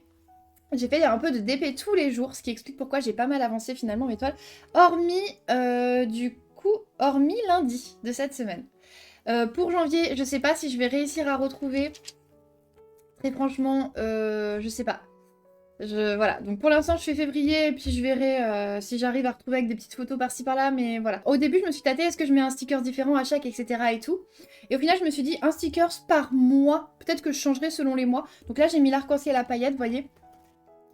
j'ai fait un peu de DP tous les jours, ce qui explique pourquoi j'ai pas mal avancé finalement mes toiles, hormis lundi de cette semaine. Pour janvier, je sais pas si je vais réussir à retrouver. Très franchement, je sais pas. Voilà, donc pour l'instant je fais février et puis je verrai si j'arrive à retrouver avec des petites photos par-ci par-là, mais voilà. Au début je me suis tâtée, est-ce que je mets un sticker différent à chaque, etc. et tout. Et au final je me suis dit un sticker par mois, peut-être que je changerai selon les mois. Donc là j'ai mis l'arc-en-ciel à paillettes, vous voyez.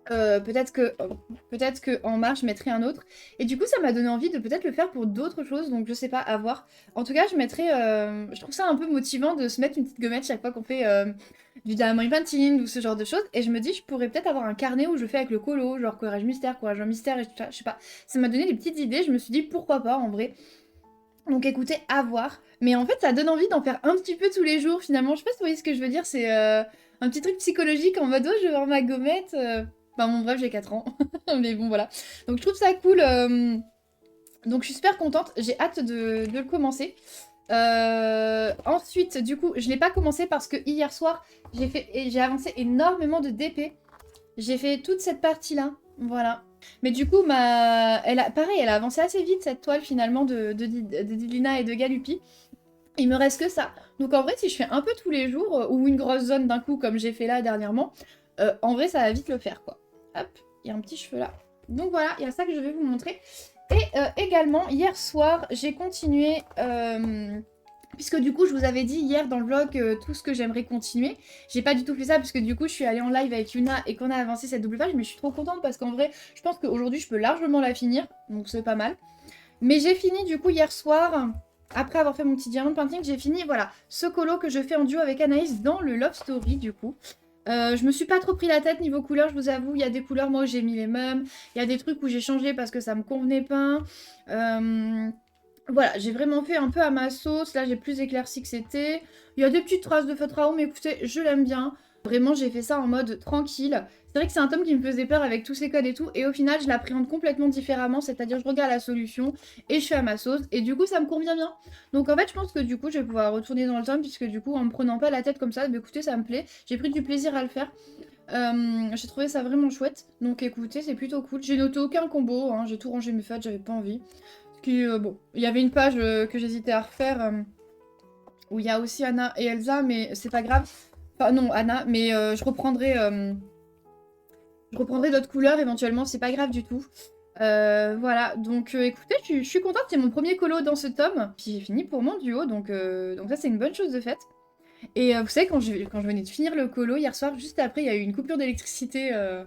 Peut-être que en mars je mettrai un autre. Et du coup ça m'a donné envie de peut-être le faire pour d'autres choses, donc je sais pas, à voir. En tout cas je mettrai, je trouve ça un peu motivant de se mettre une petite gommette chaque fois qu'on fait du diamond painting ou ce genre de choses. Et je me dis je pourrais peut-être avoir un carnet où je fais avec le colo, genre courage mystère et tout ça, je sais pas. Ça m'a donné des petites idées, je me suis dit pourquoi pas en vrai. Donc écoutez, à voir. Mais en fait ça donne envie d'en faire un petit peu tous les jours finalement. Je sais pas si vous voyez ce que je veux dire, c'est un petit truc psychologique en mode oh je vais voir ma gommette. Enfin bon bref j'ai 4 ans. Mais bon voilà. Donc je trouve ça cool. Donc je suis super contente. J'ai hâte de le commencer. Ensuite du coup je l'ai pas commencé parce que hier soir j'ai avancé énormément de DP. J'ai fait toute cette partie là. Voilà. Mais du coup pareil elle a avancé assez vite cette toile finalement de Didlina et de Galupi. Il me reste que ça. Donc en vrai, si je fais un peu tous les jours, ou une grosse zone d'un coup, comme j'ai fait là dernièrement, en vrai, ça va vite le faire, quoi. Hop, il y a un petit cheveu là. Donc voilà, il y a ça que je vais vous montrer. Et également, hier soir, j'ai continué... puisque du coup, je vous avais dit hier dans le vlog tout ce que j'aimerais continuer. J'ai pas du tout fait ça, parce que du coup, je suis allée en live avec Yuna et qu'on a avancé cette double page. Mais je suis trop contente, parce qu'en vrai, je pense qu'aujourd'hui, je peux largement la finir. Donc c'est pas mal. Mais j'ai fini du coup hier soir... Après avoir fait mon petit diamond painting, j'ai fini, voilà, ce colo que je fais en duo avec Anaïs dans le Love Story, du coup. Je me suis pas trop pris la tête niveau couleur, je vous avoue. Il y a des couleurs, moi, où j'ai mis les mêmes. Il y a des trucs où j'ai changé parce que ça me convenait pas. Voilà, j'ai vraiment fait un peu à ma sauce. Là, j'ai plus éclairci que c'était. Il y a des petites traces de feutre à eau, mais écoutez, je l'aime bien. Vraiment, j'ai fait ça en mode tranquille. C'est vrai que c'est un tome qui me faisait peur avec tous ces codes et tout. Et au final, je l'appréhende complètement différemment. C'est-à-dire, je regarde la solution et je fais à ma sauce. Et du coup, ça me convient bien. Donc, en fait, je pense que du coup, je vais pouvoir retourner dans le tome. Puisque du coup, en me prenant pas la tête comme ça, bah, écoutez, ça me plaît. J'ai pris du plaisir à le faire. J'ai trouvé ça vraiment chouette. Donc, écoutez, c'est plutôt cool. J'ai noté aucun combo. Hein. J'ai tout rangé mes feutres, j'avais pas envie. Bon, il y avait une page que j'hésitais à refaire. Où il y a aussi Anna et Elsa. Mais c'est pas grave. Enfin, non, Anna. Mais je reprendrai... Je reprendrai d'autres couleurs éventuellement, c'est pas grave du tout. Voilà, donc écoutez, je suis contente, c'est mon premier colo dans ce tome. Puis j'ai fini pour mon duo, donc ça c'est une bonne chose de fait. Et vous savez, quand je venais de finir le colo hier soir, juste après, il y a eu une coupure d'électricité à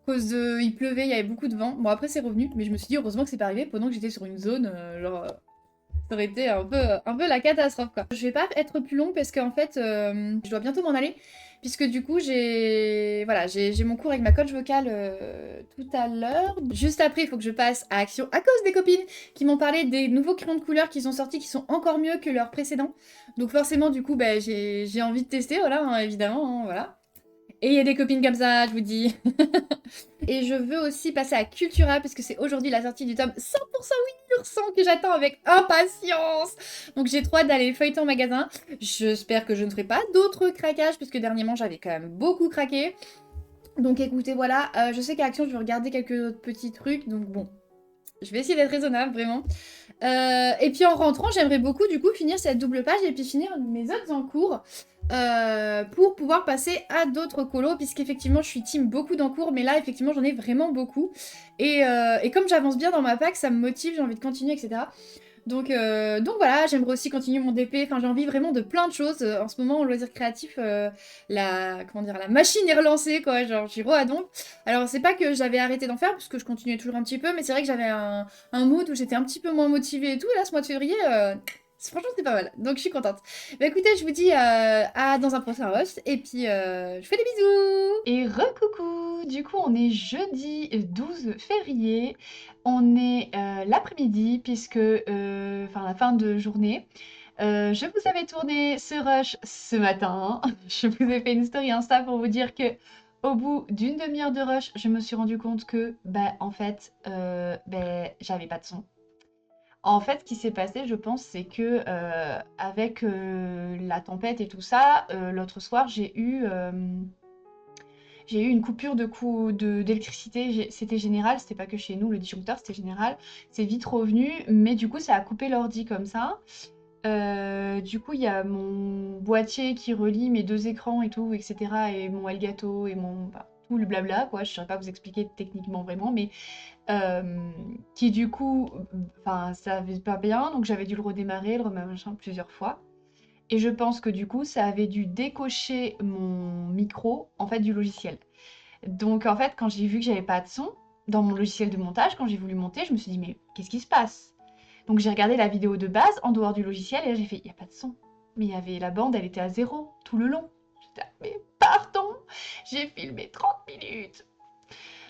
cause de... Il pleuvait, il y avait beaucoup de vent. Bon, après c'est revenu, mais je me suis dit heureusement que c'est pas arrivé pendant que j'étais sur une zone, genre... Ça aurait été un peu la catastrophe, quoi. Je vais pas être plus longue parce qu'en fait, je dois bientôt m'en aller. Puisque du coup, voilà, j'ai mon cours avec ma coach vocale tout à l'heure. Juste après, il faut que je passe à Action à cause des copines qui m'ont parlé des nouveaux crayons de couleur qui sont sortis, qui sont encore mieux que leurs précédents. Donc forcément, du coup, bah, j'ai envie de tester, voilà, hein, évidemment, hein, voilà. Et il y a des copines comme ça, je vous dis. Et je veux aussi passer à Cultura, parce que c'est aujourd'hui la sortie du tome 100% Winnie que j'attends avec impatience. Donc j'ai trop hâte d'aller feuilleter en magasin. J'espère que je ne ferai pas d'autres craquages, parce que dernièrement j'avais quand même beaucoup craqué. Donc écoutez, voilà, je sais qu'à Action je vais regarder quelques autres petits trucs, donc bon, je vais essayer d'être raisonnable, vraiment. Et puis en rentrant, j'aimerais beaucoup du coup finir cette double page et puis finir mes autres en cours pour pouvoir passer à d'autres colos, puisqu'effectivement je suis team beaucoup d'encours, mais là effectivement j'en ai vraiment beaucoup. Et comme j'avance bien dans ma pack, ça me motive, j'ai envie de continuer, etc. Donc voilà, j'aimerais aussi continuer mon DP, enfin j'ai envie vraiment de plein de choses. En ce moment, en loisir créatif, comment dire, la machine est relancée, quoi, genre j'y à donc. Alors c'est pas que j'avais arrêté d'en faire, parce que je continuais toujours un petit peu, mais c'est vrai que j'avais un mood où j'étais un petit peu moins motivée et tout, et là ce mois de février, franchement c'est pas mal, donc je suis contente. Bah écoutez, je vous dis à dans un prochain roast, et puis je fais des bisous. Et recoucou! Du coup, on est jeudi 12 février. On est l'après-midi, puisque, enfin la fin de journée. Je vous avais tourné ce rush ce matin. Je vous ai fait une story Insta pour vous dire que au bout d'une demi-heure de rush, je me suis rendu compte que, bah, en fait, j'avais pas de son. En fait, ce qui s'est passé, je pense, c'est que avec la tempête et tout ça, l'autre soir, j'ai eu une coupure d'électricité. C'était général, c'était pas que chez nous, le disjoncteur, c'était général. C'est vite revenu, mais du coup, ça a coupé l'ordi comme ça. Du coup, il y a mon boîtier qui relie mes deux écrans et tout, etc. Et mon Elgato et enfin, tout le blabla, quoi. Je ne saurais pas vous expliquer techniquement vraiment, mais qui du coup, enfin, ça avait pas bien, donc j'avais dû le redémarrer, le machin plusieurs fois. Et je pense que du coup, ça avait dû décocher mon micro, en fait, du logiciel. Donc en fait, quand j'ai vu que j'avais pas de son dans mon logiciel de montage, quand j'ai voulu monter, je me suis dit mais qu'est-ce qui se passe? Donc j'ai regardé la vidéo de base en dehors du logiciel et là j'ai fait il y a pas de son. Mais il y avait la bande, elle était à zéro tout le long. J'étais là, mais pardon, j'ai filmé 30 minutes.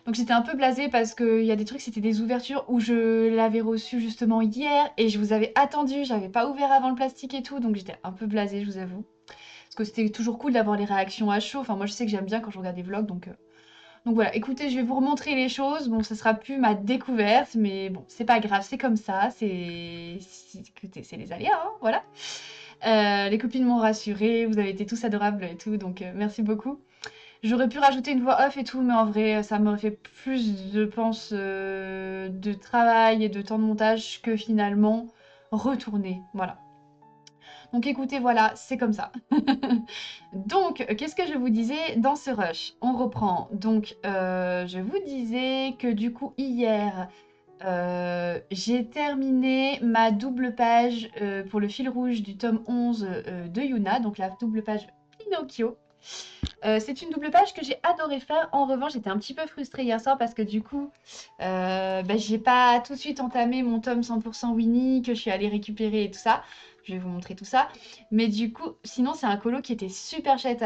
Donc j'étais un peu blasée parce qu'il y a des trucs, c'était des ouvertures où je l'avais reçu justement hier et je vous avais attendu, j'avais pas ouvert avant le plastique et tout, donc j'étais un peu blasée, je vous avoue. Parce que c'était toujours cool d'avoir les réactions à chaud. Enfin, moi je sais que j'aime bien quand je regarde des vlogs, donc voilà, écoutez, je vais vous remontrer les choses. Bon, ce sera plus ma découverte, mais bon, c'est pas grave, c'est comme ça. Écoutez, c'est les aléas, hein, voilà. Les copines m'ont rassurée, vous avez été tous adorables et tout, donc merci beaucoup. J'aurais pu rajouter une voix off et tout, mais en vrai, ça m'aurait fait plus, je pense, de travail et de temps de montage que finalement retourner. Voilà. Donc écoutez, voilà, c'est comme ça. Donc, qu'est-ce que je vous disais dans ce rush? On reprend. Donc, je vous disais que du coup, hier, j'ai terminé ma double page pour le fil rouge du tome 11 de Yuna, donc la double page Pinocchio. C'est une double page que j'ai adoré faire. En revanche, j'étais un petit peu frustrée hier soir parce que du coup, j'ai pas tout de suite entamé mon tome 100% Winnie que je suis allée récupérer et tout ça. Je vais vous montrer tout ça. Mais du coup, sinon, c'est un colo qui était super chouette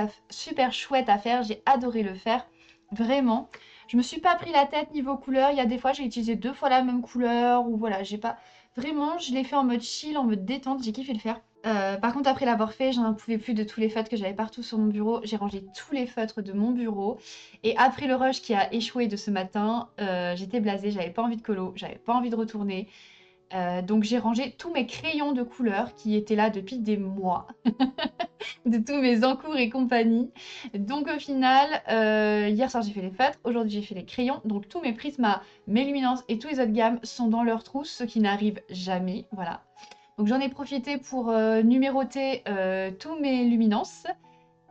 à faire. J'ai adoré le faire. Vraiment. Je me suis pas pris la tête niveau couleur. Il y a des fois, j'ai utilisé 2 fois la même couleur. Ou voilà, j'ai pas. Vraiment, je l'ai fait en mode chill, en mode détente. J'ai kiffé le faire. Par contre, après l'avoir fait, j'en pouvais plus de tous les feutres que j'avais partout sur mon bureau. J'ai rangé tous les feutres de mon bureau. Et après le rush qui a échoué de ce matin, j'étais blasée, j'avais pas envie de colo, j'avais pas envie de retourner. Donc j'ai rangé tous mes crayons de couleur qui étaient là depuis des mois, de tous mes encours et compagnie. Donc au final, hier soir j'ai fait les feutres, aujourd'hui j'ai fait les crayons. Donc tous mes Prisma, mes luminances et tous les autres gammes sont dans leur trousse, ce qui n'arrive jamais. Voilà. Donc j'en ai profité pour numéroter tous mes luminances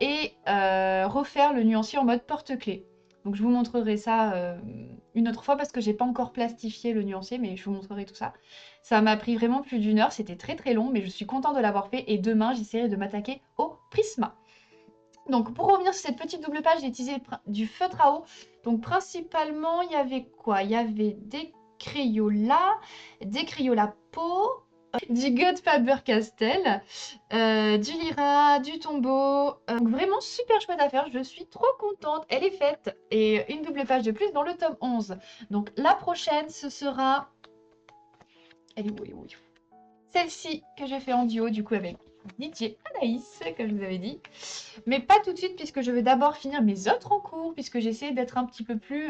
et refaire le nuancier en mode porte-clés. Donc je vous montrerai ça une autre fois parce que j'ai pas encore plastifié le nuancier, mais je vous montrerai tout ça. Ça m'a pris vraiment plus d'1 heure, c'était très très long, mais je suis contente de l'avoir fait et demain j'essaierai de m'attaquer au Prisma. Donc pour revenir sur cette petite double page, j'ai utilisé du feutre à eau. Donc principalement, il y avait quoi? Il y avait des Crayolas peau, du God Faber-Castell, du Lyra, du Tombow. Donc vraiment super chouette à faire, je suis trop contente. Elle est faite et une double page de plus dans le tome 11. Donc la prochaine, ce sera... Elle est où, elle est où, elle est où Celle-ci que j'ai fait en duo du coup avec Didier Anaïs, comme je vous avais dit. Mais pas tout de suite puisque je vais d'abord finir mes autres en cours, puisque j'essaie d'être un petit peu plus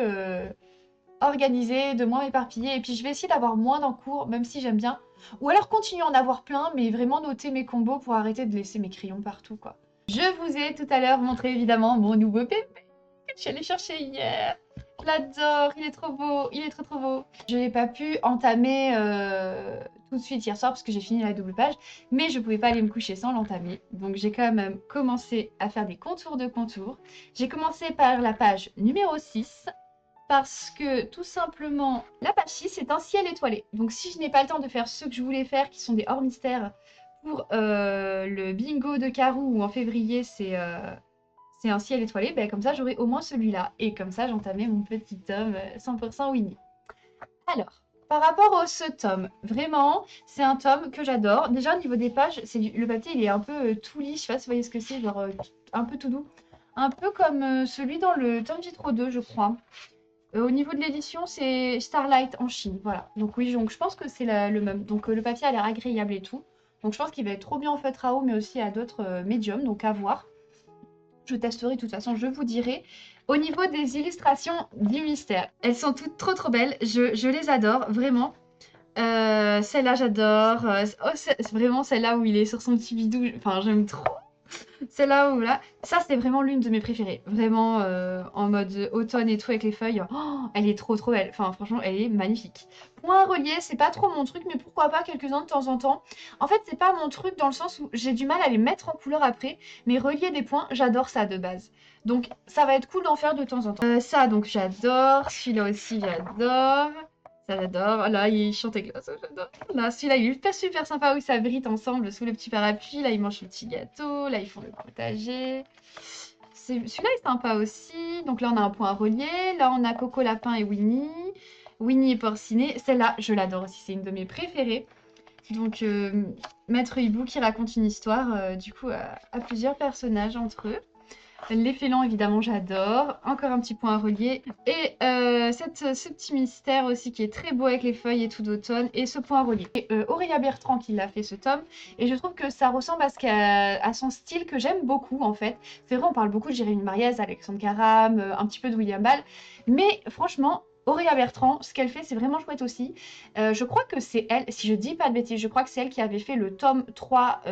organisée, de moins m'éparpiller. Et puis je vais essayer d'avoir moins d'en cours, même si j'aime bien. Ou alors continuer à en avoir plein, mais vraiment noter mes combos pour arrêter de laisser mes crayons partout, quoi. Je vous ai tout à l'heure montré évidemment mon nouveau pépé que je suis allée chercher hier. Je l'adore, il est trop beau, il est trop trop beau. Je n'ai pas pu entamer tout de suite hier soir parce que j'ai fini la double page, mais je pouvais pas aller me coucher sans l'entamer. Donc j'ai quand même commencé à faire des contours de contours. J'ai commencé par la page numéro 6 parce que tout simplement, la page 6 c'est un ciel étoilé. Donc si je n'ai pas le temps de faire ceux que je voulais faire, qui sont des hors mystères, pour le bingo de Carou, où en février c'est un ciel étoilé, ben, comme ça j'aurai au moins celui-là. Et comme ça j'entamais mon petit tome 100% Winnie. Alors, par rapport au ce tome, vraiment, c'est un tome que j'adore. Déjà au niveau des pages, le papier il est un peu tout lisse, je sais pas si vous voyez ce que c'est, genre un peu tout doux. Un peu comme celui dans le tome Vitro 2, je crois. Au niveau de l'édition, c'est Starlight en Chine, voilà. Donc oui, donc je pense que c'est le même. Donc le papier a l'air agréable et tout. Donc je pense qu'il va être trop bien en feutre à eau, mais aussi à d'autres médiums, donc à voir. Je testerai, de toute façon, je vous dirai. Au niveau des illustrations du mystère, elles sont toutes trop trop belles. Je les adore, vraiment. Celle-là, j'adore. Oh, c'est vraiment celle-là où il est sur son petit bidou. Enfin, j'aime trop. Celle-là où là, ça c'était vraiment l'une de mes préférées. Vraiment en mode automne et tout avec les feuilles. Oh, elle est trop trop belle. Enfin franchement, elle est magnifique. Point relié, c'est pas trop mon truc, mais pourquoi pas quelques-uns de temps en temps. En fait, c'est pas mon truc dans le sens où j'ai du mal à les mettre en couleur après, mais relier des points, j'adore ça de base. Donc ça va être cool d'en faire de temps en temps. Ça donc j'adore. Celui-là aussi j'adore. Ça j'adore. Là, il chante avec l'oiseau, j'adore. Là, celui-là, il est super sympa où ils s'abritent ensemble sous le petit parapluie. Là, ils mangent le petit gâteau. Là, ils font le potager. Celui-là est sympa aussi. Donc là, on a un point relié. Là, on a Coco Lapin et Winnie. Winnie et Porcinet. Celle-là, je l'adore aussi. C'est une de mes préférées. Donc, Maître Hibou qui raconte une histoire, du coup, à plusieurs personnages entre eux. Les félins, évidemment, j'adore. Encore un petit point à relier. Et ce petit mystère aussi qui est très beau avec les feuilles et tout d'automne. Et ce point à relier. Et, Aurélia Bertrand qui l'a fait ce tome. Et je trouve que ça ressemble à son style que j'aime beaucoup, en fait. C'est vrai, on parle beaucoup de Jérémy Mariez, Alexandre Caram, un petit peu de William Ball. Mais franchement, Aurélia Bertrand, ce qu'elle fait, c'est vraiment chouette aussi. Je crois que c'est elle, si je dis pas de bêtises, je crois que c'est elle qui avait fait le tome 3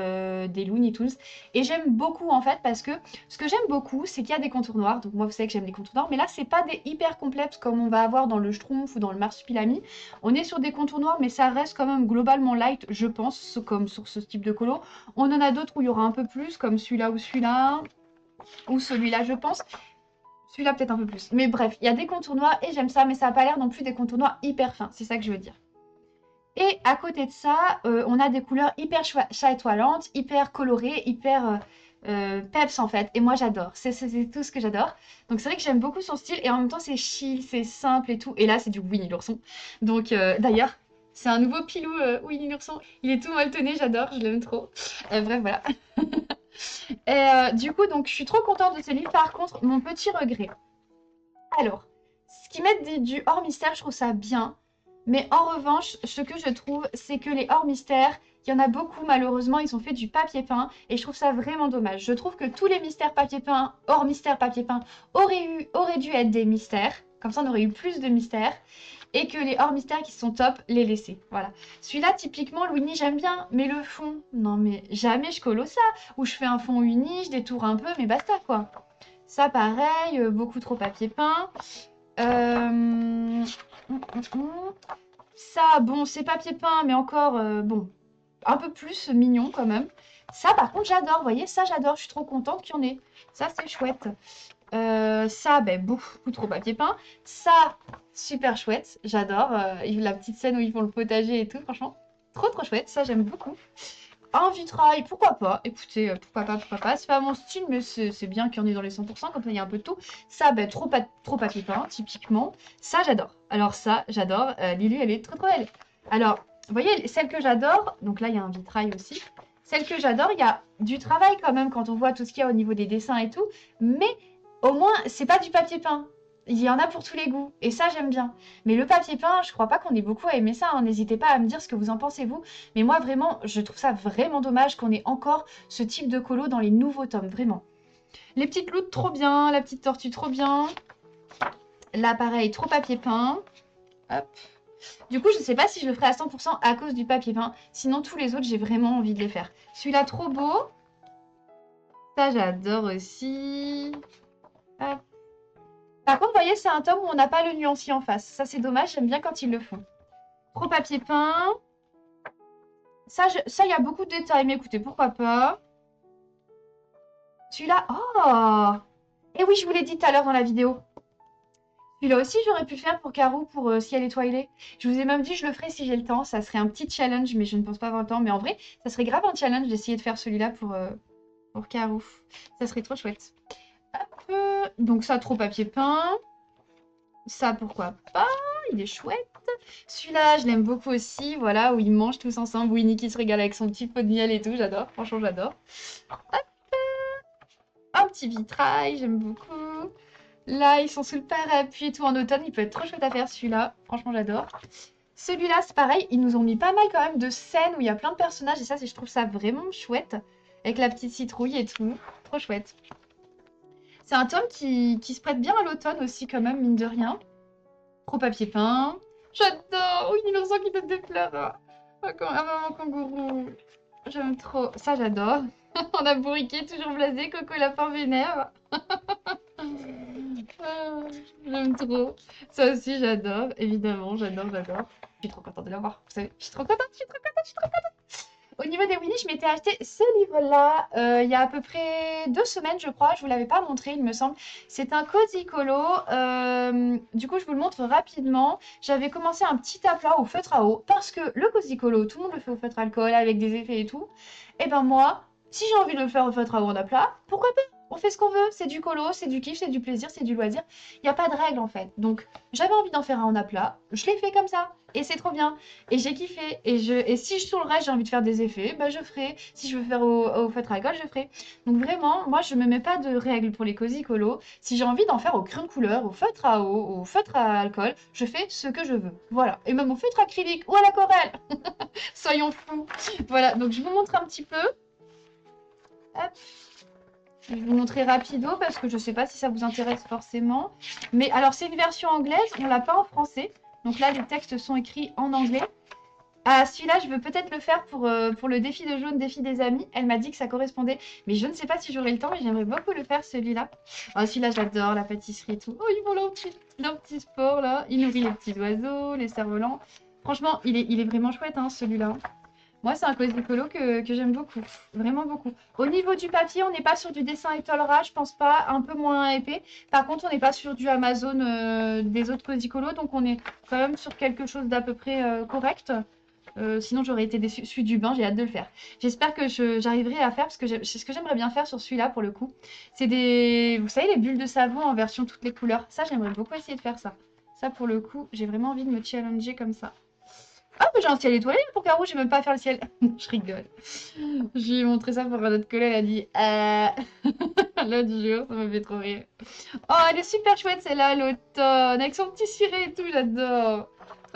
des Looney Tunes. Et j'aime beaucoup en fait parce que ce que j'aime beaucoup, c'est qu'il y a des contours noirs. Donc moi, vous savez que j'aime les contours noirs, mais là, c'est pas des hyper complexes comme on va avoir dans le Schtroumpf ou dans le Marsupilami. On est sur des contours noirs, mais ça reste quand même globalement light, je pense, comme sur ce type de colo. On en a d'autres où il y aura un peu plus, comme celui-là ou celui-là, ou celui-là, je pense. Celui-là peut-être un peu plus. Mais bref, il y a des contours noirs et j'aime ça, mais ça n'a pas l'air non plus des contours noirs hyper fins. C'est ça que je veux dire. Et à côté de ça, on a des couleurs hyper chatoyantes, hyper colorées, hyper peps en fait. Et moi j'adore. C'est tout ce que j'adore. Donc c'est vrai que j'aime beaucoup son style et en même temps c'est chill, c'est simple et tout. Et là c'est du Winnie l'ourson. Donc d'ailleurs, c'est un nouveau pilou Winnie l'ourson. Il est tout molletonné, j'adore, je l'aime trop. Bref, voilà. Et du coup, donc je suis trop contente de ce livre. Par contre, mon petit regret. Alors, ce qui met du hors mystère, je trouve ça bien. Mais en revanche, ce que je trouve, c'est que les hors mystères, il y en a beaucoup malheureusement, ils ont fait du papier peint et je trouve ça vraiment dommage. Je trouve que tous les mystères papier peint, hors mystère papier peint, auraient dû être des mystères. Comme ça, on aurait eu plus de mystères. Et que les hors mystères qui sont top, les laisser. Voilà. Celui-là, typiquement, Winnie, j'aime bien. Mais le fond, non mais jamais je colo ça. Ou je fais un fond uni, je détourne un peu, mais basta quoi. Ça, pareil, beaucoup trop papier peint. Ça, bon, c'est papier peint, mais encore, bon, un peu plus mignon quand même. Ça, par contre, j'adore, vous voyez, ça, j'adore. Je suis trop contente qu'il y en ait. Ça, c'est chouette. Ça, ben, beaucoup trop papier peint. Ça, super chouette. J'adore. La petite scène où ils font le potager et tout, franchement, trop, trop chouette. Ça, j'aime beaucoup. Un vitrail, pourquoi pas? Écoutez, pourquoi pas, pourquoi pas. C'est pas mon style, mais c'est bien qu'il y en ait dans les 100%, comme ça il y a un peu de tout. Ça, ben, trop papier peint, typiquement. Ça, j'adore. Alors ça, j'adore. Lulu, elle est trop trop belle. Alors, Vous voyez, celle que j'adore, donc là, il y a un vitrail aussi. Celle que j'adore, il y a du travail quand même quand on voit tout ce qu'il y a au niveau des dessins et tout. Mais au moins, c'est pas du papier peint. Il y en a pour tous les goûts. Et ça, j'aime bien. Mais le papier peint, je crois pas qu'on ait beaucoup à aimer ça, hein. N'hésitez pas à me dire ce que vous en pensez, vous. Mais moi, vraiment, je trouve ça vraiment dommage qu'on ait encore ce type de colo dans les nouveaux tomes. Vraiment. Les petites loutres, trop bien. La petite tortue, trop bien. Là, pareil, trop papier peint. Hop. Du coup, je ne sais pas si je le ferai à 100% à cause du papier peint. Sinon, tous les autres, j'ai vraiment envie de les faire. Celui-là, trop beau. Ça, j'adore aussi. Hop. Par contre, vous voyez, c'est un tome où on n'a pas le nuancier en face. Ça, c'est dommage. J'aime bien quand ils le font. Trop papier peint. Ça, il y a beaucoup de détails. Mais écoutez, pourquoi pas. Celui-là, oh! Et oui, je vous l'ai dit tout à l'heure dans la vidéo. Celui-là aussi, j'aurais pu le faire pour Carou, pour Ciel étoilé. Je vous ai même dit, je le ferai si j'ai le temps. Ça serait un petit challenge, mais je ne pense pas avoir le temps. Mais en vrai, ça serait grave un challenge d'essayer de faire celui-là pour Carou. Ça serait trop chouette. Hop, donc ça, trop papier peint. Ça, pourquoi pas? Il est chouette. Celui-là, je l'aime beaucoup aussi. Voilà, où ils mangent tous ensemble. Où Niki se régale avec son petit pot de miel et tout. J'adore. Franchement, j'adore. Hop, un petit vitrail. J'aime beaucoup. Là, ils sont sous le parapluie et tout en automne. Il peut être trop chouette à faire celui-là. Franchement, j'adore. Celui-là, c'est pareil. Ils nous ont mis pas mal quand même de scènes où il y a plein de personnages. Et ça, je trouve ça vraiment chouette. Avec la petite citrouille et tout. Trop chouette. C'est un tome qui se prête bien à l'automne aussi quand même, mine de rien. Trop papier peint. J'adore. Oui, l'ourson qui donne des fleurs. Un maman kangourou. J'aime trop. Ça, j'adore. On a bourriqué, toujours blasé. Coco lapin vénère. Ah, j'aime trop. Ça aussi, j'adore. Évidemment, j'adore. Je suis trop contente de l'avoir. Vous savez, je suis trop contente. Au niveau des Winnie, je m'étais acheté ce livre-là il y a à peu près 2 semaines, je crois. Je vous l'avais pas montré, il me semble. C'est un cozy colo. Du coup, je vous le montre rapidement. J'avais commencé un petit aplat au feutre à eau parce que le cozy colo, tout le monde le fait au feutre à alcool avec des effets et tout. Et ben moi, si j'ai envie de le faire au feutre à eau en aplat, pourquoi pas? On fait ce qu'on veut. C'est du colo, c'est du kiff, c'est du plaisir, c'est du loisir. Il n'y a pas de règle en fait. Donc, j'avais envie d'en faire un en aplat. Je l'ai fait comme ça. Et c'est trop bien. Et j'ai kiffé. Et si sur le reste, j'ai envie de faire des effets, bah, je ferai. Si je veux faire au feutre à alcool, je ferai. Donc vraiment, moi, je me mets pas de règles pour les cosy colo. Si j'ai envie d'en faire au crayon de couleur, au feutre à eau, au feutre à alcool, je fais ce que je veux. Voilà. Et même au feutre acrylique ou à l'aquarelle. Soyons fous. Voilà. Donc, je vous montre un petit peu. Hop. Je vais vous montrer rapido parce que je ne sais pas si ça vous intéresse forcément. Mais alors, c'est une version anglaise. On ne l'a pas en français. Donc là, les textes sont écrits en anglais. Ah, celui-là, je veux peut-être le faire pour le défi de jaune, défi des amis. Elle m'a dit que ça correspondait. Mais je ne sais pas si j'aurai le temps, mais j'aimerais beaucoup le faire, celui-là. Oh, celui-là, j'adore, la pâtisserie et tout. Oh, ils font leur petit sport, là. Ils nourrissent les petits oiseaux, les cerfs-volants. Franchement, il est vraiment chouette, hein, celui-là. Moi, c'est un cozy colo que j'aime beaucoup. Vraiment beaucoup. Au niveau du papier, on n'est pas sur du dessin étolera, je pense pas. Un peu moins épais. Par contre, on n'est pas sur du Amazon des autres cozy colo. Donc, on est quand même sur quelque chose d'à peu près correct. Sinon, j'aurais été déçue. Celui du bain, j'ai hâte de le faire. J'espère que j'arriverai à faire parce que c'est ce que j'aimerais bien faire sur celui-là pour le coup. C'est vous savez, les bulles de savon en version toutes les couleurs. Ça, j'aimerais beaucoup essayer de faire ça. Ça, pour le coup, j'ai vraiment envie de me challenger comme ça. Ah, mais j'ai un ciel étoilé pour Caro, j'ai même pas à faire le ciel. Je rigole. Je lui ai montré ça pour un autre collègue, elle a dit l'autre jour, ça m'a fait trop rire. Oh, elle est super chouette celle-là, l'automne, avec son petit ciré et tout, j'adore.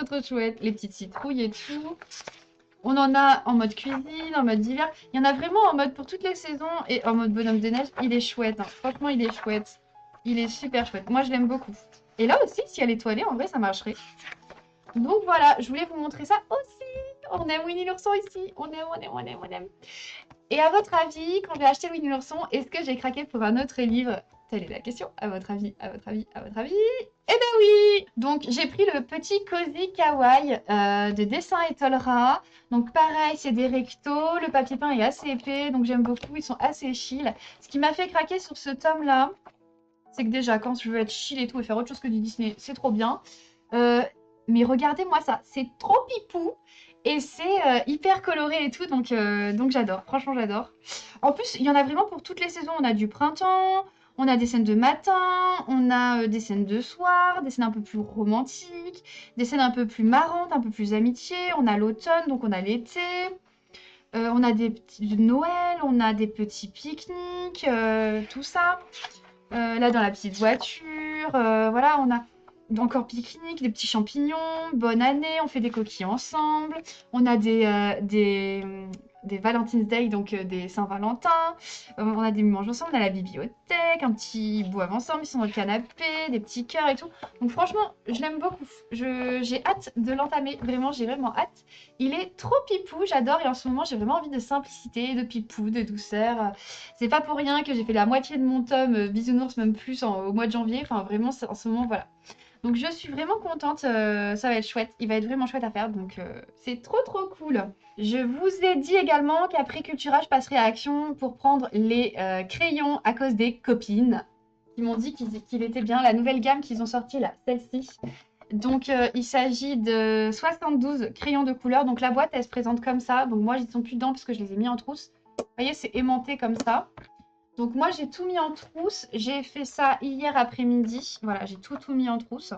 Trop chouette. Les petites citrouilles et tout. On en a en mode cuisine, en mode hiver. Il y en a vraiment en mode pour toutes les saisons et en mode bonhomme de neige. Il est chouette, hein. Franchement, il est chouette. Il est super chouette. Moi, je l'aime beaucoup. Et là aussi, si elle est étoilée, en vrai, ça marcherait. Donc voilà, je voulais vous montrer ça aussi. On aime Winnie l'ourson ici. On aime. Et à votre avis, quand j'ai acheté Winnie l'ourson, est-ce que j'ai craqué pour un autre livre? Telle est la question. À votre avis? Eh ben oui! Donc j'ai pris le petit Cozy Kawaii de dessin étolera. Donc pareil, c'est des rectos. Le papier peint est assez épais, donc j'aime beaucoup. Ils sont assez chill. Ce qui m'a fait craquer sur ce tome-là, c'est que déjà, quand je veux être chill et tout et faire autre chose que du Disney, c'est trop bien. Mais regardez-moi ça, c'est trop pipou et c'est hyper coloré et tout, donc j'adore, franchement j'adore. En plus, il y en a vraiment pour toutes les saisons. On a du printemps, On a des scènes de matin, on a des scènes de soir, des scènes un peu plus romantiques, des scènes un peu plus marrantes, un peu plus amitié. On a l'automne, donc on a l'été. On a des petits de Noël, on a des petits pique-niques, tout ça. Là, dans la petite voiture, voilà, on a encore pique-nique, des petits champignons, bonne année, on fait des coquilles ensemble. On a des Valentine's Day, donc des Saint-Valentin. On a des moments ensemble, on a la bibliothèque, un petit boivent ensemble, ils sont dans le canapé, des petits cœurs et tout. Donc franchement, je l'aime beaucoup. J'ai hâte de l'entamer, vraiment, j'ai vraiment hâte. Il est trop pipou, j'adore, et en ce moment, j'ai vraiment envie de simplicité, de pipou, de douceur. C'est pas pour rien que j'ai fait la moitié de mon tome Bisounours, même plus au mois de janvier. Enfin, vraiment, en ce moment, voilà. Donc, je suis vraiment contente. Ça va être chouette. Il va être vraiment chouette à faire. Donc, c'est trop, trop cool. Je vous ai dit également qu'après Cultura, je passerai à Action pour prendre les crayons à cause des copines qui m'ont dit qu'il était bien. La nouvelle gamme qu'ils ont sortie, là, celle-ci. Donc, il s'agit de 72 crayons de couleur. Donc, la boîte, elle se présente comme ça. Donc, moi, ils ne sont plus dedans parce que je les ai mis en trousse. Vous voyez, c'est aimanté comme ça. Donc, moi, j'ai tout mis en trousse. J'ai fait ça hier après-midi. Voilà, j'ai tout mis en trousse.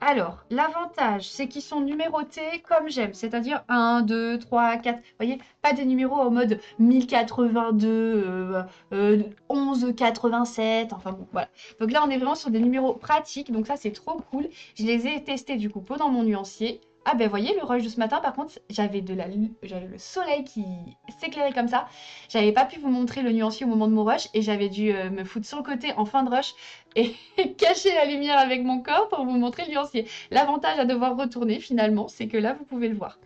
Alors, l'avantage, c'est qu'ils sont numérotés comme j'aime, c'est-à-dire 1, 2, 3, 4. Vous voyez, pas des numéros en mode 1082, 1187, enfin bon, voilà. Donc là, on est vraiment sur des numéros pratiques, donc ça, c'est trop cool. Je les ai testés du coup pendant mon nuancier. Ah ben, voyez, le rush de ce matin, par contre, j'avais le soleil qui s'éclairait comme ça. J'avais pas pu vous montrer le nuancier au moment de mon rush et j'avais dû me foutre sur le côté en fin de rush et cacher la lumière avec mon corps pour vous montrer le nuancier. L'avantage à devoir retourner finalement, c'est que là, vous pouvez le voir.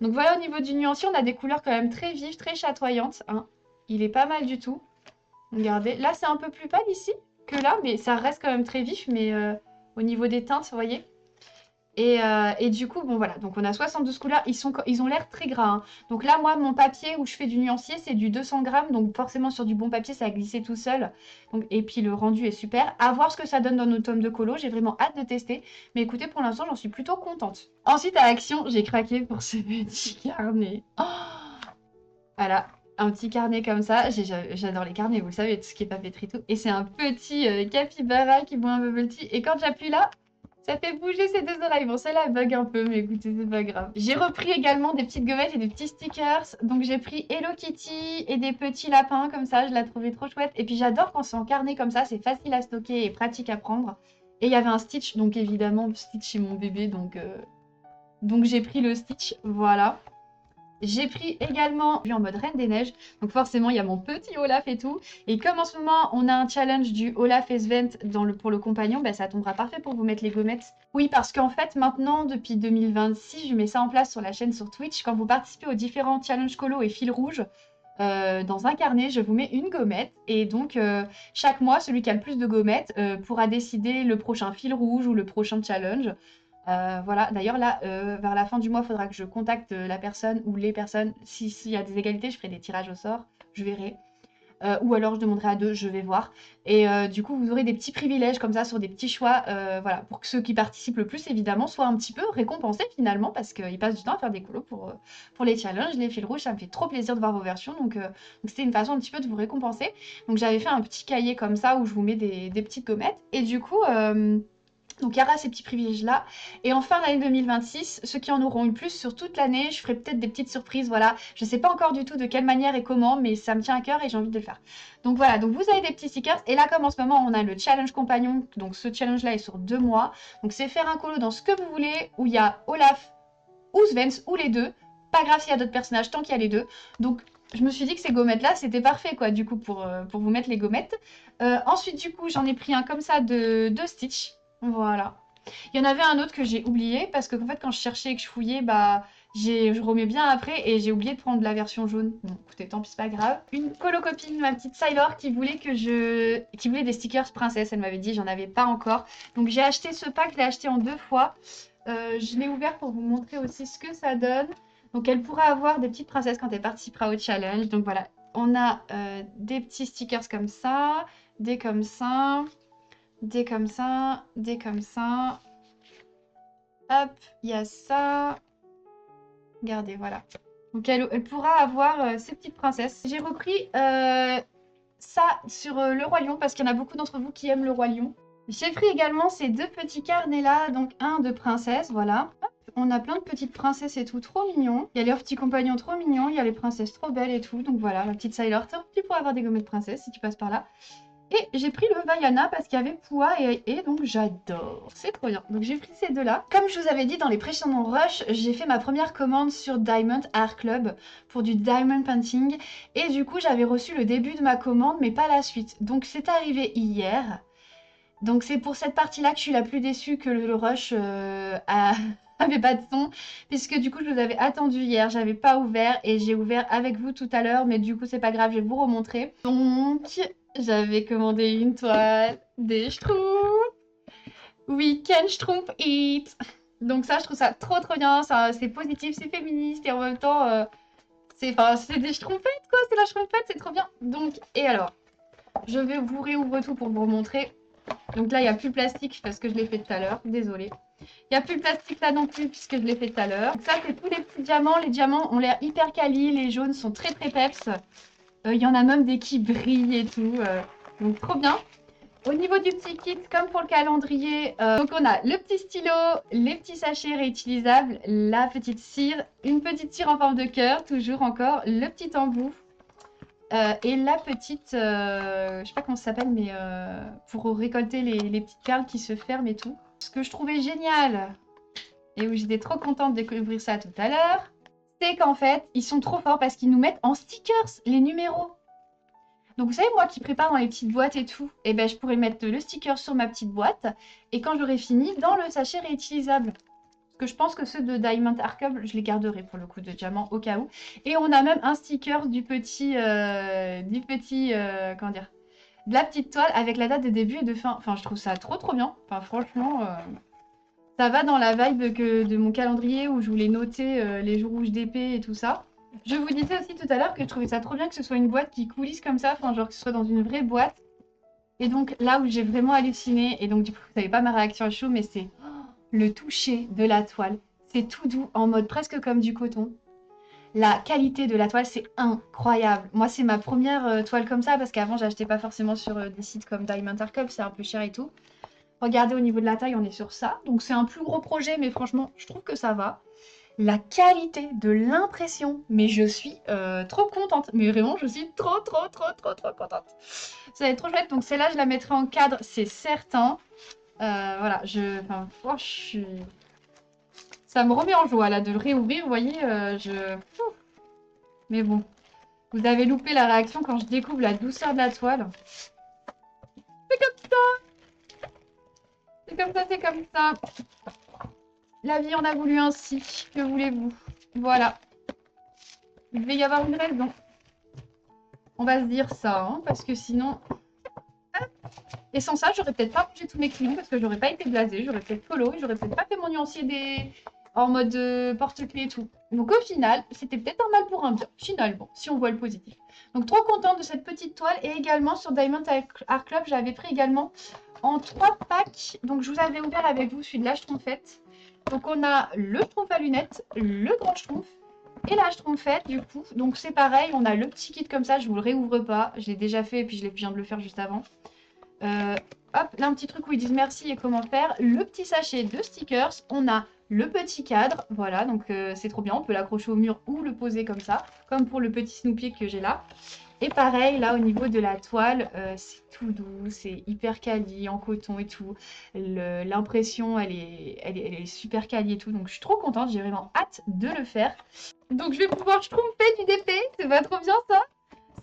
Donc voilà, au niveau du nuancier, on a des couleurs quand même très vives, très chatoyantes, hein. Il est pas mal du tout. Regardez, là c'est un peu plus pâle ici que là, mais ça reste quand même très vif, mais au niveau des teintes, vous voyez. Et du coup, bon voilà, donc on a 72 couleurs, ils ont l'air très gras, hein. Donc là, moi, mon papier où je fais du nuancier, c'est du 200 grammes, donc forcément sur du bon papier, ça a glissé tout seul. Donc, et puis le rendu est super. À voir ce que ça donne dans nos tomes de colo, j'ai vraiment hâte de tester. Mais écoutez, pour l'instant, j'en suis plutôt contente. Ensuite, à Action, j'ai craqué pour ce petit carnet. Oh, voilà, un petit carnet comme ça. J'adore les carnets, vous le savez, tout ce qui est papeterie et tout. Et c'est un petit capybara qui boit un bubble tea. Et quand j'appuie là, ça fait bouger ses deux oreilles. Bon, celle-là bug un peu, mais écoutez, c'est pas grave. J'ai repris également des petites gommettes et des petits stickers. Donc, j'ai pris Hello Kitty et des petits lapins comme ça. Je la trouvais trop chouette. Et puis, j'adore quand c'est en carnet comme ça. C'est facile à stocker et pratique à prendre. Et il y avait un Stitch. Donc, évidemment, le Stitch chez mon bébé. Donc j'ai pris le Stitch. Voilà. J'ai pris également, en mode Reine des Neiges, donc forcément il y a mon petit Olaf et tout. Et comme en ce moment on a un challenge du Olaf Svent pour le compagnon, bah, ça tombera parfait pour vous mettre les gommettes. Oui, parce qu'en fait maintenant, depuis 2026, je mets ça en place sur la chaîne sur Twitch. Quand vous participez aux différents challenges colo et fil rouge, dans un carnet, je vous mets une gommette. Et donc chaque mois, celui qui a le plus de gommettes pourra décider le prochain fil rouge ou le prochain challenge. Voilà, d'ailleurs là, vers la fin du mois, il faudra que je contacte la personne ou les personnes. S'il y a des égalités, je ferai des tirages au sort, je verrai. Ou alors je demanderai à deux, je vais voir. Et du coup, vous aurez des petits privilèges comme ça sur des petits choix, voilà, pour que ceux qui participent le plus, évidemment, soient un petit peu récompensés finalement, parce qu'ils passent du temps à faire des colos pour les challenges, les fils rouges, ça me fait trop plaisir de voir vos versions, donc c'était une façon un petit peu de vous récompenser. Donc j'avais fait un petit cahier comme ça où je vous mets des petites gommettes, et du coup... donc il y aura ces petits privilèges-là. Et en fin d'année 2026, ceux qui en auront eu plus sur toute l'année, je ferai peut-être des petites surprises, voilà. Je ne sais pas encore du tout de quelle manière et comment, mais ça me tient à cœur et j'ai envie de le faire. Donc voilà, donc vous avez des petits stickers. Et là, comme en ce moment, on a le challenge compagnon. Donc ce challenge-là est sur 2 mois. Donc c'est faire un colo dans ce que vous voulez, où il y a Olaf ou Svens, ou les deux. Pas grave s'il y a d'autres personnages, tant qu'il y a les deux. Donc je me suis dit que ces gommettes-là, c'était parfait, quoi, du coup, pour vous mettre les gommettes. Ensuite, du coup, j'en ai pris un comme ça de Stitch. Voilà. Il y en avait un autre que j'ai oublié parce que en fait quand je cherchais et que je fouillais, bah je remets bien après et j'ai oublié de prendre la version jaune. Bon, écoutez, tant pis, c'est pas grave. Une colocopine, ma petite Sailor, qui voulait qui voulait des stickers princesse. Elle m'avait dit, j'en avais pas encore. Donc j'ai acheté ce pack, je l'ai acheté en 2 fois. Je l'ai ouvert pour vous montrer aussi ce que ça donne. Donc elle pourra avoir des petites princesses quand elle participera au challenge. Donc voilà, on a des petits stickers comme ça, des comme ça. Des comme ça, des comme ça. Hop, il y a ça. Regardez, voilà. Donc elle pourra avoir ces petites princesses. J'ai repris ça sur le Roi Lion, parce qu'il y en a beaucoup d'entre vous qui aiment le Roi Lion. J'ai pris également ces deux petits carnets là, donc un de princesse, voilà. Hop, on a plein de petites princesses et tout, trop mignon. Il y a leurs petits compagnons trop mignons, il y a les princesses trop belles et tout. Donc voilà, la petite Sailor, tu pourras avoir des gommettes princesses si tu passes par là. Et j'ai pris le Vaiana parce qu'il y avait Pua et donc j'adore. C'est trop bien. Donc j'ai pris ces deux-là. Comme je vous avais dit dans les précédents rushs, j'ai fait ma première commande sur Diamond Art Club pour du Diamond Painting. Et du coup, j'avais reçu le début de ma commande, mais pas la suite. Donc c'est arrivé hier. Donc c'est pour cette partie-là que je suis la plus déçue que le rush avait pas de son. Puisque du coup, je vous avais attendu hier, j'avais pas ouvert et j'ai ouvert avec vous tout à l'heure. Mais du coup, c'est pas grave, je vais vous remontrer. Donc, j'avais commandé une toile des Schtroumpfs. We can Schtroumpf it. Donc ça, je trouve ça trop trop bien. C'est positif, c'est féministe et en même temps, c'est des Schtroumpfettes quoi. C'est la Schtroumpfette, c'est trop bien. Donc, et alors, je vais vous réouvrir tout pour vous remontrer. Donc là, il n'y a plus le plastique parce que je l'ai fait tout à l'heure. Désolée. Il n'y a plus le plastique là non plus puisque je l'ai fait tout à l'heure. Ça, c'est tous les petits diamants. Les diamants ont l'air hyper quali. Les jaunes sont très très peps. Il y en a même des qui brillent et tout. Donc trop bien. Au niveau du petit kit, comme pour le calendrier, donc on a le petit stylo, les petits sachets réutilisables, la petite cire, une petite cire en forme de cœur, toujours encore, le petit embout. Et la petite, je sais pas comment ça s'appelle, mais pour récolter les petites perles qui se ferment et tout. Ce que je trouvais génial, et où j'étais trop contente de découvrir ça tout à l'heure, c'est qu'en fait, ils sont trop forts parce qu'ils nous mettent en stickers les numéros. Donc vous savez, moi qui prépare dans les petites boîtes et tout, et ben, je pourrais mettre le sticker sur ma petite boîte, et quand j'aurai fini, dans le sachet réutilisable. Parce que je pense que ceux de Diamond Art Club, je les garderai pour le coup de diamant au cas où. Et on a même un sticker du petit, comment dire, de la petite toile avec la date de début et de fin. Enfin, je trouve ça trop trop bien. Enfin, franchement, ça va dans la vibe de mon calendrier où je voulais noter les jours où je DP et tout ça. Je vous disais aussi tout à l'heure que je trouvais ça trop bien que ce soit une boîte qui coulisse comme ça, enfin genre que ce soit dans une vraie boîte. Et donc là où j'ai vraiment halluciné, et donc du coup vous savez pas ma réaction à chaud, mais c'est le toucher de la toile. C'est tout doux, en mode presque comme du coton. La qualité de la toile, c'est incroyable. Moi, c'est ma première toile comme ça, parce qu'avant, j'achetais pas forcément sur des sites comme Diamond Art Club, c'est un peu cher et tout. Regardez au niveau de la taille, on est sur ça. Donc c'est un plus gros projet, mais franchement, je trouve que ça va. La qualité de l'impression, mais je suis trop contente. Mais vraiment, je suis trop contente. Ça va être trop chouette. Donc celle-là, je la mettrai en cadre, c'est certain. Voilà, enfin, ça me remet en joie là de le réouvrir. Vous voyez, mais bon, vous avez loupé la réaction quand je découvre la douceur de la toile. C'est comme ça. C'est comme ça, c'est comme ça. La vie en a voulu ainsi. Que voulez-vous? Voilà. Il devait y avoir une raison. On va se dire ça, hein, parce que sinon... Et sans ça, j'aurais peut-être pas rangé tous mes crayons parce que j'aurais pas été blasée, j'aurais peut-être coloré, j'aurais peut-être pas fait mon nuancier en mode porte-clés et tout. Donc au final, c'était peut-être un mal pour un bien, finalement, si on voit le positif. Donc trop contente de cette petite toile. Et également sur Diamond Art Club, j'avais pris également en 3 packs. Donc je vous avais ouvert avec vous celui de la Schtroumpfette. Donc on a le Schtroumpf à lunettes, le grand Schtroumpf et la Schtroumpfette du coup. Donc c'est pareil, on a le petit kit comme ça, je vous le réouvre pas. Je l'ai déjà fait et puis je viens de le faire juste avant. Hop, là un petit truc où ils disent merci et comment faire. Le petit sachet de stickers. On a le petit cadre. Voilà, donc c'est trop bien. On peut l'accrocher au mur ou le poser comme ça. Comme pour le petit Snoopy que j'ai là. Et pareil, là au niveau de la toile, c'est tout doux. C'est hyper quali en coton et tout. L'impression, elle est super quali et tout. Donc je suis trop contente. J'ai vraiment hâte de le faire. Donc je vais pouvoir schtroumpfer du DP. C'est pas trop bien ça?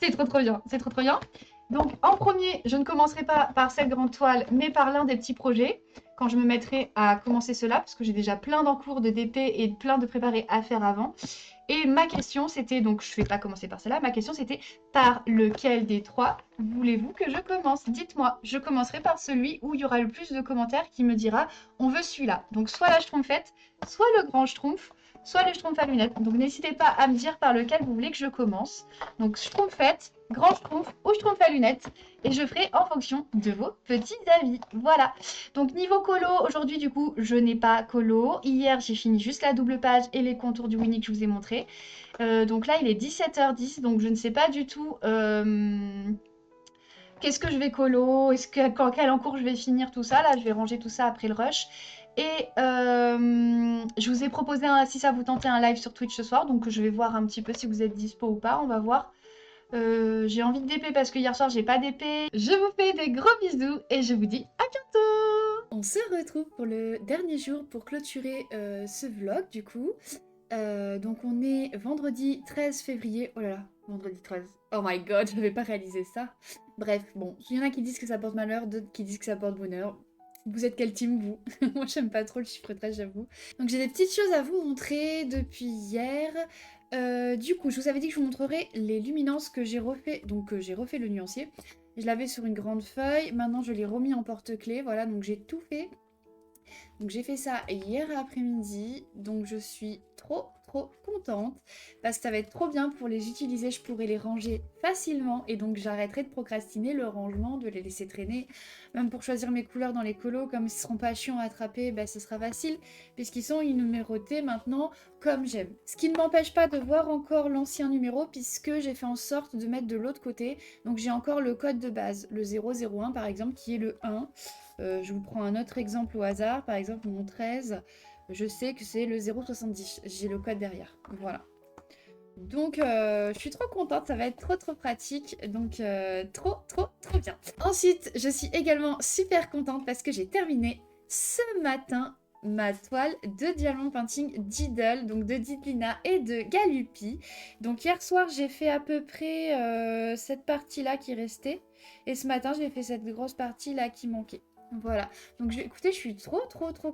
C'est trop bien. C'est trop bien. Donc en premier, je ne commencerai pas par cette grande toile, mais par l'un des petits projets, quand je me mettrai à commencer cela, parce que j'ai déjà plein d'encours de DP et plein de préparés à faire avant. Et ma question c'était, donc je ne vais pas commencer par celle-là, ma question c'était par lequel des 3 voulez-vous que je commence? Dites-moi, je commencerai par celui où il y aura le plus de commentaires qui me dira on veut celui-là. Donc soit la Schtroumpfette, soit le grand Schtroumpf, soit le Schtroumpf à lunettes. Donc n'hésitez pas à me dire par lequel vous voulez que je commence. Donc Schtroumpfette, grand Schtroumpf ou Schtroumpf à lunettes. Et je ferai en fonction de vos petits avis. Voilà. Donc niveau colo, aujourd'hui du coup, je n'ai pas colo. Hier, j'ai fini juste la double page et les contours du Winnie que je vous ai montré. Donc là, il est 17h10, donc je ne sais pas du tout qu'est-ce que je vais colo, quel encours je vais finir, tout ça. Là, je vais ranger tout ça après le rush. Et je vous ai proposé, si ça vous tentait, un live sur Twitch ce soir. Donc, je vais voir un petit peu si vous êtes dispo ou pas. On va voir. J'ai envie de d'épée parce que hier soir, j'ai pas d'épée. Je vous fais des gros bisous et je vous dis à bientôt. On se retrouve pour le dernier jour pour clôturer ce vlog du coup. Donc on est vendredi 13 février. Oh là là, vendredi 13. Oh my god, je n'avais pas réalisé ça. Bref, bon, il y en a qui disent que ça porte malheur, d'autres qui disent que ça porte bonheur. Vous êtes quel team, vous? Moi, j'aime pas trop le chiffre 13, j'avoue. Donc j'ai des petites choses à vous montrer depuis hier. Du coup, je vous avais dit que je vous montrerai les luminances que j'ai refait. Donc j'ai refait le nuancier. Je l'avais sur une grande feuille. Maintenant, je l'ai remis en porte-clés. Voilà, donc j'ai tout fait. Donc j'ai fait ça hier après-midi, donc je suis trop contente parce que ça va être trop bien pour les utiliser, je pourrai les ranger facilement et donc j'arrêterai de procrastiner le rangement, de les laisser traîner. Même pour choisir mes couleurs dans les colos, comme ils seront pas chiants à attraper, bah, ce sera facile puisqu'ils sont numérotés maintenant comme j'aime. Ce qui ne m'empêche pas de voir encore l'ancien numéro puisque j'ai fait en sorte de mettre de l'autre côté. Donc j'ai encore le code de base, le 001 par exemple qui est le 1. Je vous prends un autre exemple au hasard, par exemple mon 13, je sais que c'est le 070, j'ai le code derrière, voilà. Donc je suis trop contente, ça va être trop pratique, donc trop bien. Ensuite, je suis également super contente parce que j'ai terminé ce matin ma toile de diamond painting d'Idle, donc de Didlina et de Galupi. Donc hier soir, j'ai fait à peu près cette partie-là qui restait, et ce matin, j'ai fait cette grosse partie-là qui manquait. Voilà, donc écoutez, je suis trop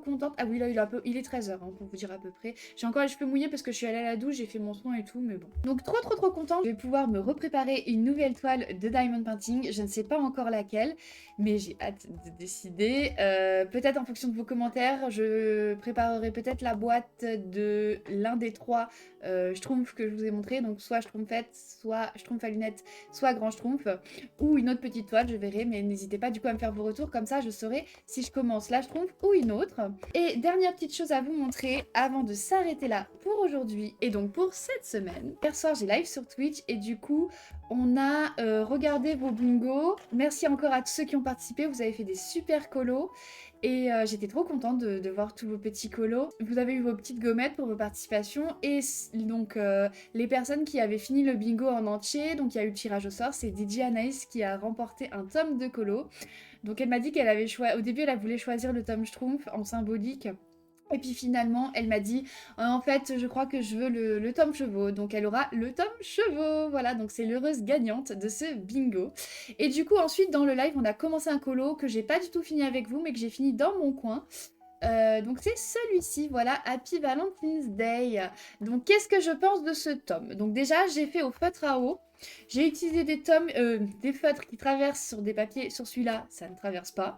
contente. Ah oui, là, il est 13h, hein, pour vous dire à peu près. J'ai encore les cheveux mouillés parce que je suis allée à la douche, j'ai fait mon soin et tout, mais bon. Donc trop contente, je vais pouvoir me repréparer une nouvelle toile de diamond painting. Je ne sais pas encore laquelle, mais j'ai hâte de décider. Peut-être en fonction de vos commentaires, je préparerai peut-être la boîte de l'un des trois schtroumpfs que je vous ai montré. Donc soit schtroumpfette, soit schtroumpf à lunettes, soit grand schtroumpf, ou une autre petite toile, je verrai, mais n'hésitez pas du coup à me faire vos retours, comme ça je saurai si je commence la schtroumpf ou une autre. Et dernière petite chose à vous montrer avant de s'arrêter là pour aujourd'hui et donc pour cette semaine. Hier soir j'ai live sur Twitch et du coup on a regardé vos bingos. Merci encore à tous ceux qui ont participé, vous avez fait des super colos. Et j'étais trop contente de voir tous vos petits colos. Vous avez eu vos petites gommettes pour vos participations. Et donc les personnes qui avaient fini le bingo en entier, donc il y a eu le tirage au sort, c'est DJ Anaïs qui a remporté un tome de colos. Donc elle m'a dit qu'elle avait choisi, au début elle voulait choisir le tome Schtroumpf en symbolique. Et puis finalement, elle m'a dit en fait, je crois que je veux le tome chevaux. Donc elle aura le tome chevaux. Voilà, donc c'est l'heureuse gagnante de ce bingo. Et du coup, ensuite, dans le live, on a commencé un colo que j'ai pas du tout fini avec vous, mais que j'ai fini dans mon coin. Donc c'est celui-ci, voilà, Happy Valentine's Day. Donc qu'est-ce que je pense de ce tome? Donc déjà, j'ai fait au feutre à eau. J'ai utilisé des feutres qui traversent sur des papiers. Sur celui-là, ça ne traverse pas.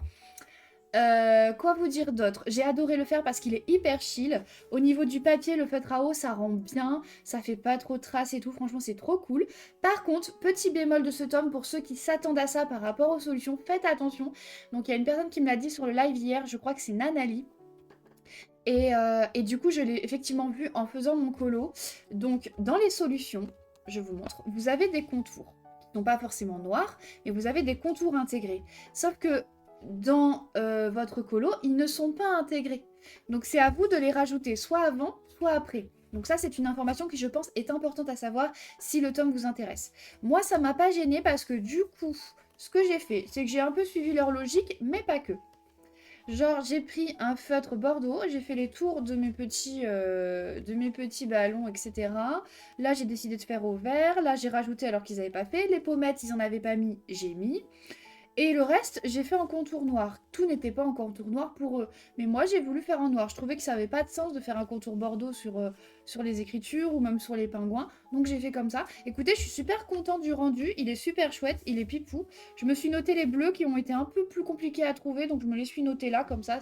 Quoi vous dire d'autre? J'ai adoré le faire parce qu'il est hyper chill. Au niveau du papier, le feutre à eau, ça rend bien. Ça fait pas trop de traces et tout. Franchement, c'est trop cool. Par contre, petit bémol de ce tome, pour ceux qui s'attendent à ça par rapport aux solutions, faites attention. Donc, il y a une personne qui me l'a dit sur le live hier. Je crois que c'est Nanali. Et du coup, je l'ai effectivement vu en faisant mon colo. Donc, dans les solutions, je vous montre, vous avez des contours qui ne sont pas forcément noirs, mais vous avez des contours intégrés. Sauf que dans votre colo, ils ne sont pas intégrés. Donc, c'est à vous de les rajouter soit avant, soit après. Donc ça, c'est une information qui, je pense, est importante à savoir si le tome vous intéresse. Moi, ça m'a pas gênée parce que du coup, ce que j'ai fait, c'est que j'ai un peu suivi leur logique, mais pas que. Genre, j'ai pris un feutre bordeaux, j'ai fait les tours de mes petits ballons, etc. Là, j'ai décidé de faire au vert. Là, j'ai rajouté alors qu'ils n'avaient pas fait. Les pommettes, ils n'en avaient pas mis, j'ai mis. Et le reste, j'ai fait en contour noir. Tout n'était pas en contour noir pour eux. Mais moi, j'ai voulu faire en noir. Je trouvais que ça n'avait pas de sens de faire un contour bordeaux sur les écritures ou même sur les pingouins. Donc, j'ai fait comme ça. Écoutez, je suis super contente du rendu. Il est super chouette. Il est pipou. Je me suis noté les bleus qui ont été un peu plus compliqués à trouver. Donc, je me les suis notés là, comme ça.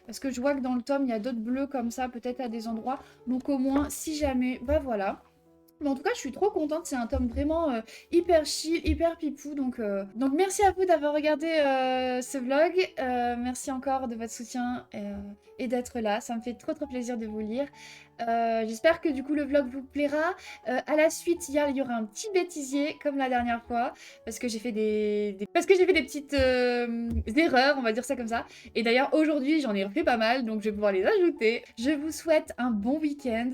Parce que je vois que dans le tome, il y a d'autres bleus comme ça, peut-être à des endroits. Donc, au moins, si jamais, bah voilà. Mais en tout cas, je suis trop contente. C'est un tome vraiment hyper chill, hyper pipou. Donc merci à vous d'avoir regardé ce vlog. Merci encore de votre soutien et d'être là. Ça me fait trop plaisir de vous lire. J'espère que du coup le vlog vous plaira. À la suite, il y aura un petit bêtisier comme la dernière fois parce que j'ai fait parce que j'ai fait des petites erreurs, on va dire ça comme ça. Et d'ailleurs aujourd'hui j'en ai refait pas mal, donc je vais pouvoir les ajouter. Je vous souhaite un bon week-end.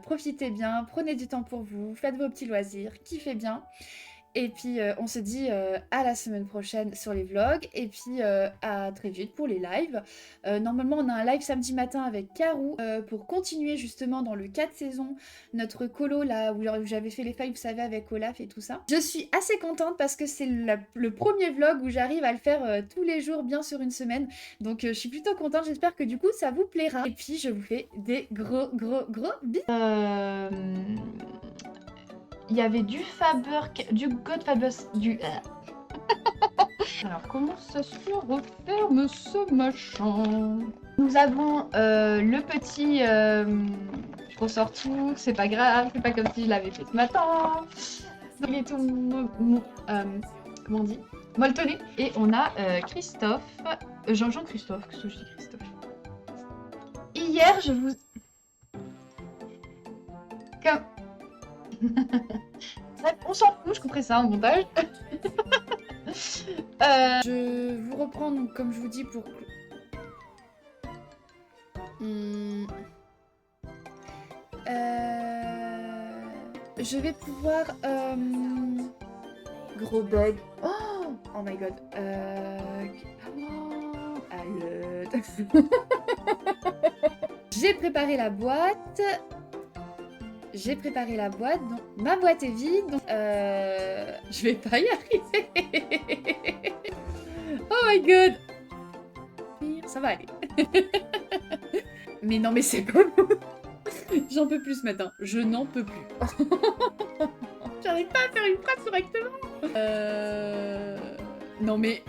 Profitez bien, prenez du temps pour vous, faites vos petits loisirs, kiffez bien. Et puis on se dit à la semaine prochaine sur les vlogs. Et puis à très vite pour les lives. Normalement on a un live samedi matin avec Karou pour continuer justement dans le 4 saisons notre colo là où j'avais fait les failles, vous savez, avec Olaf et tout ça. Je suis assez contente parce que c'est le premier vlog où j'arrive à le faire tous les jours bien sur une semaine. Donc je suis plutôt contente, j'espère que du coup ça vous plaira. Et puis je vous fais des gros bisous. Il y avait du Faber, du Godfaber, du... Alors, comment ça se referme ce machin? Nous avons le petit... je ressors tout, c'est pas grave, c'est pas comme si je l'avais fait ce matin. Il est tout... comment on dit? Molletonné. Et on a Christophe... Jean-Christophe, qu'est-ce que je dis Christophe? Hier, je vous... Comme... Bref, on s'en fout, je couperai ça en montage. Je vous reprends donc comme je vous dis pour... Je vais pouvoir... Gros bug. Oh my god. J'ai préparé la boîte. Donc ma boîte est vide, donc je vais pas y arriver. Oh my god. Ça va aller. Mais non, mais c'est pas bon. J'en peux plus ce matin. Je n'en peux plus. J'arrive pas à faire une phrase correctement. Non mais...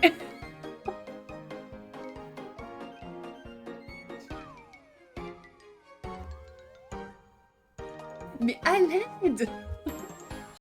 Mais à l'aide.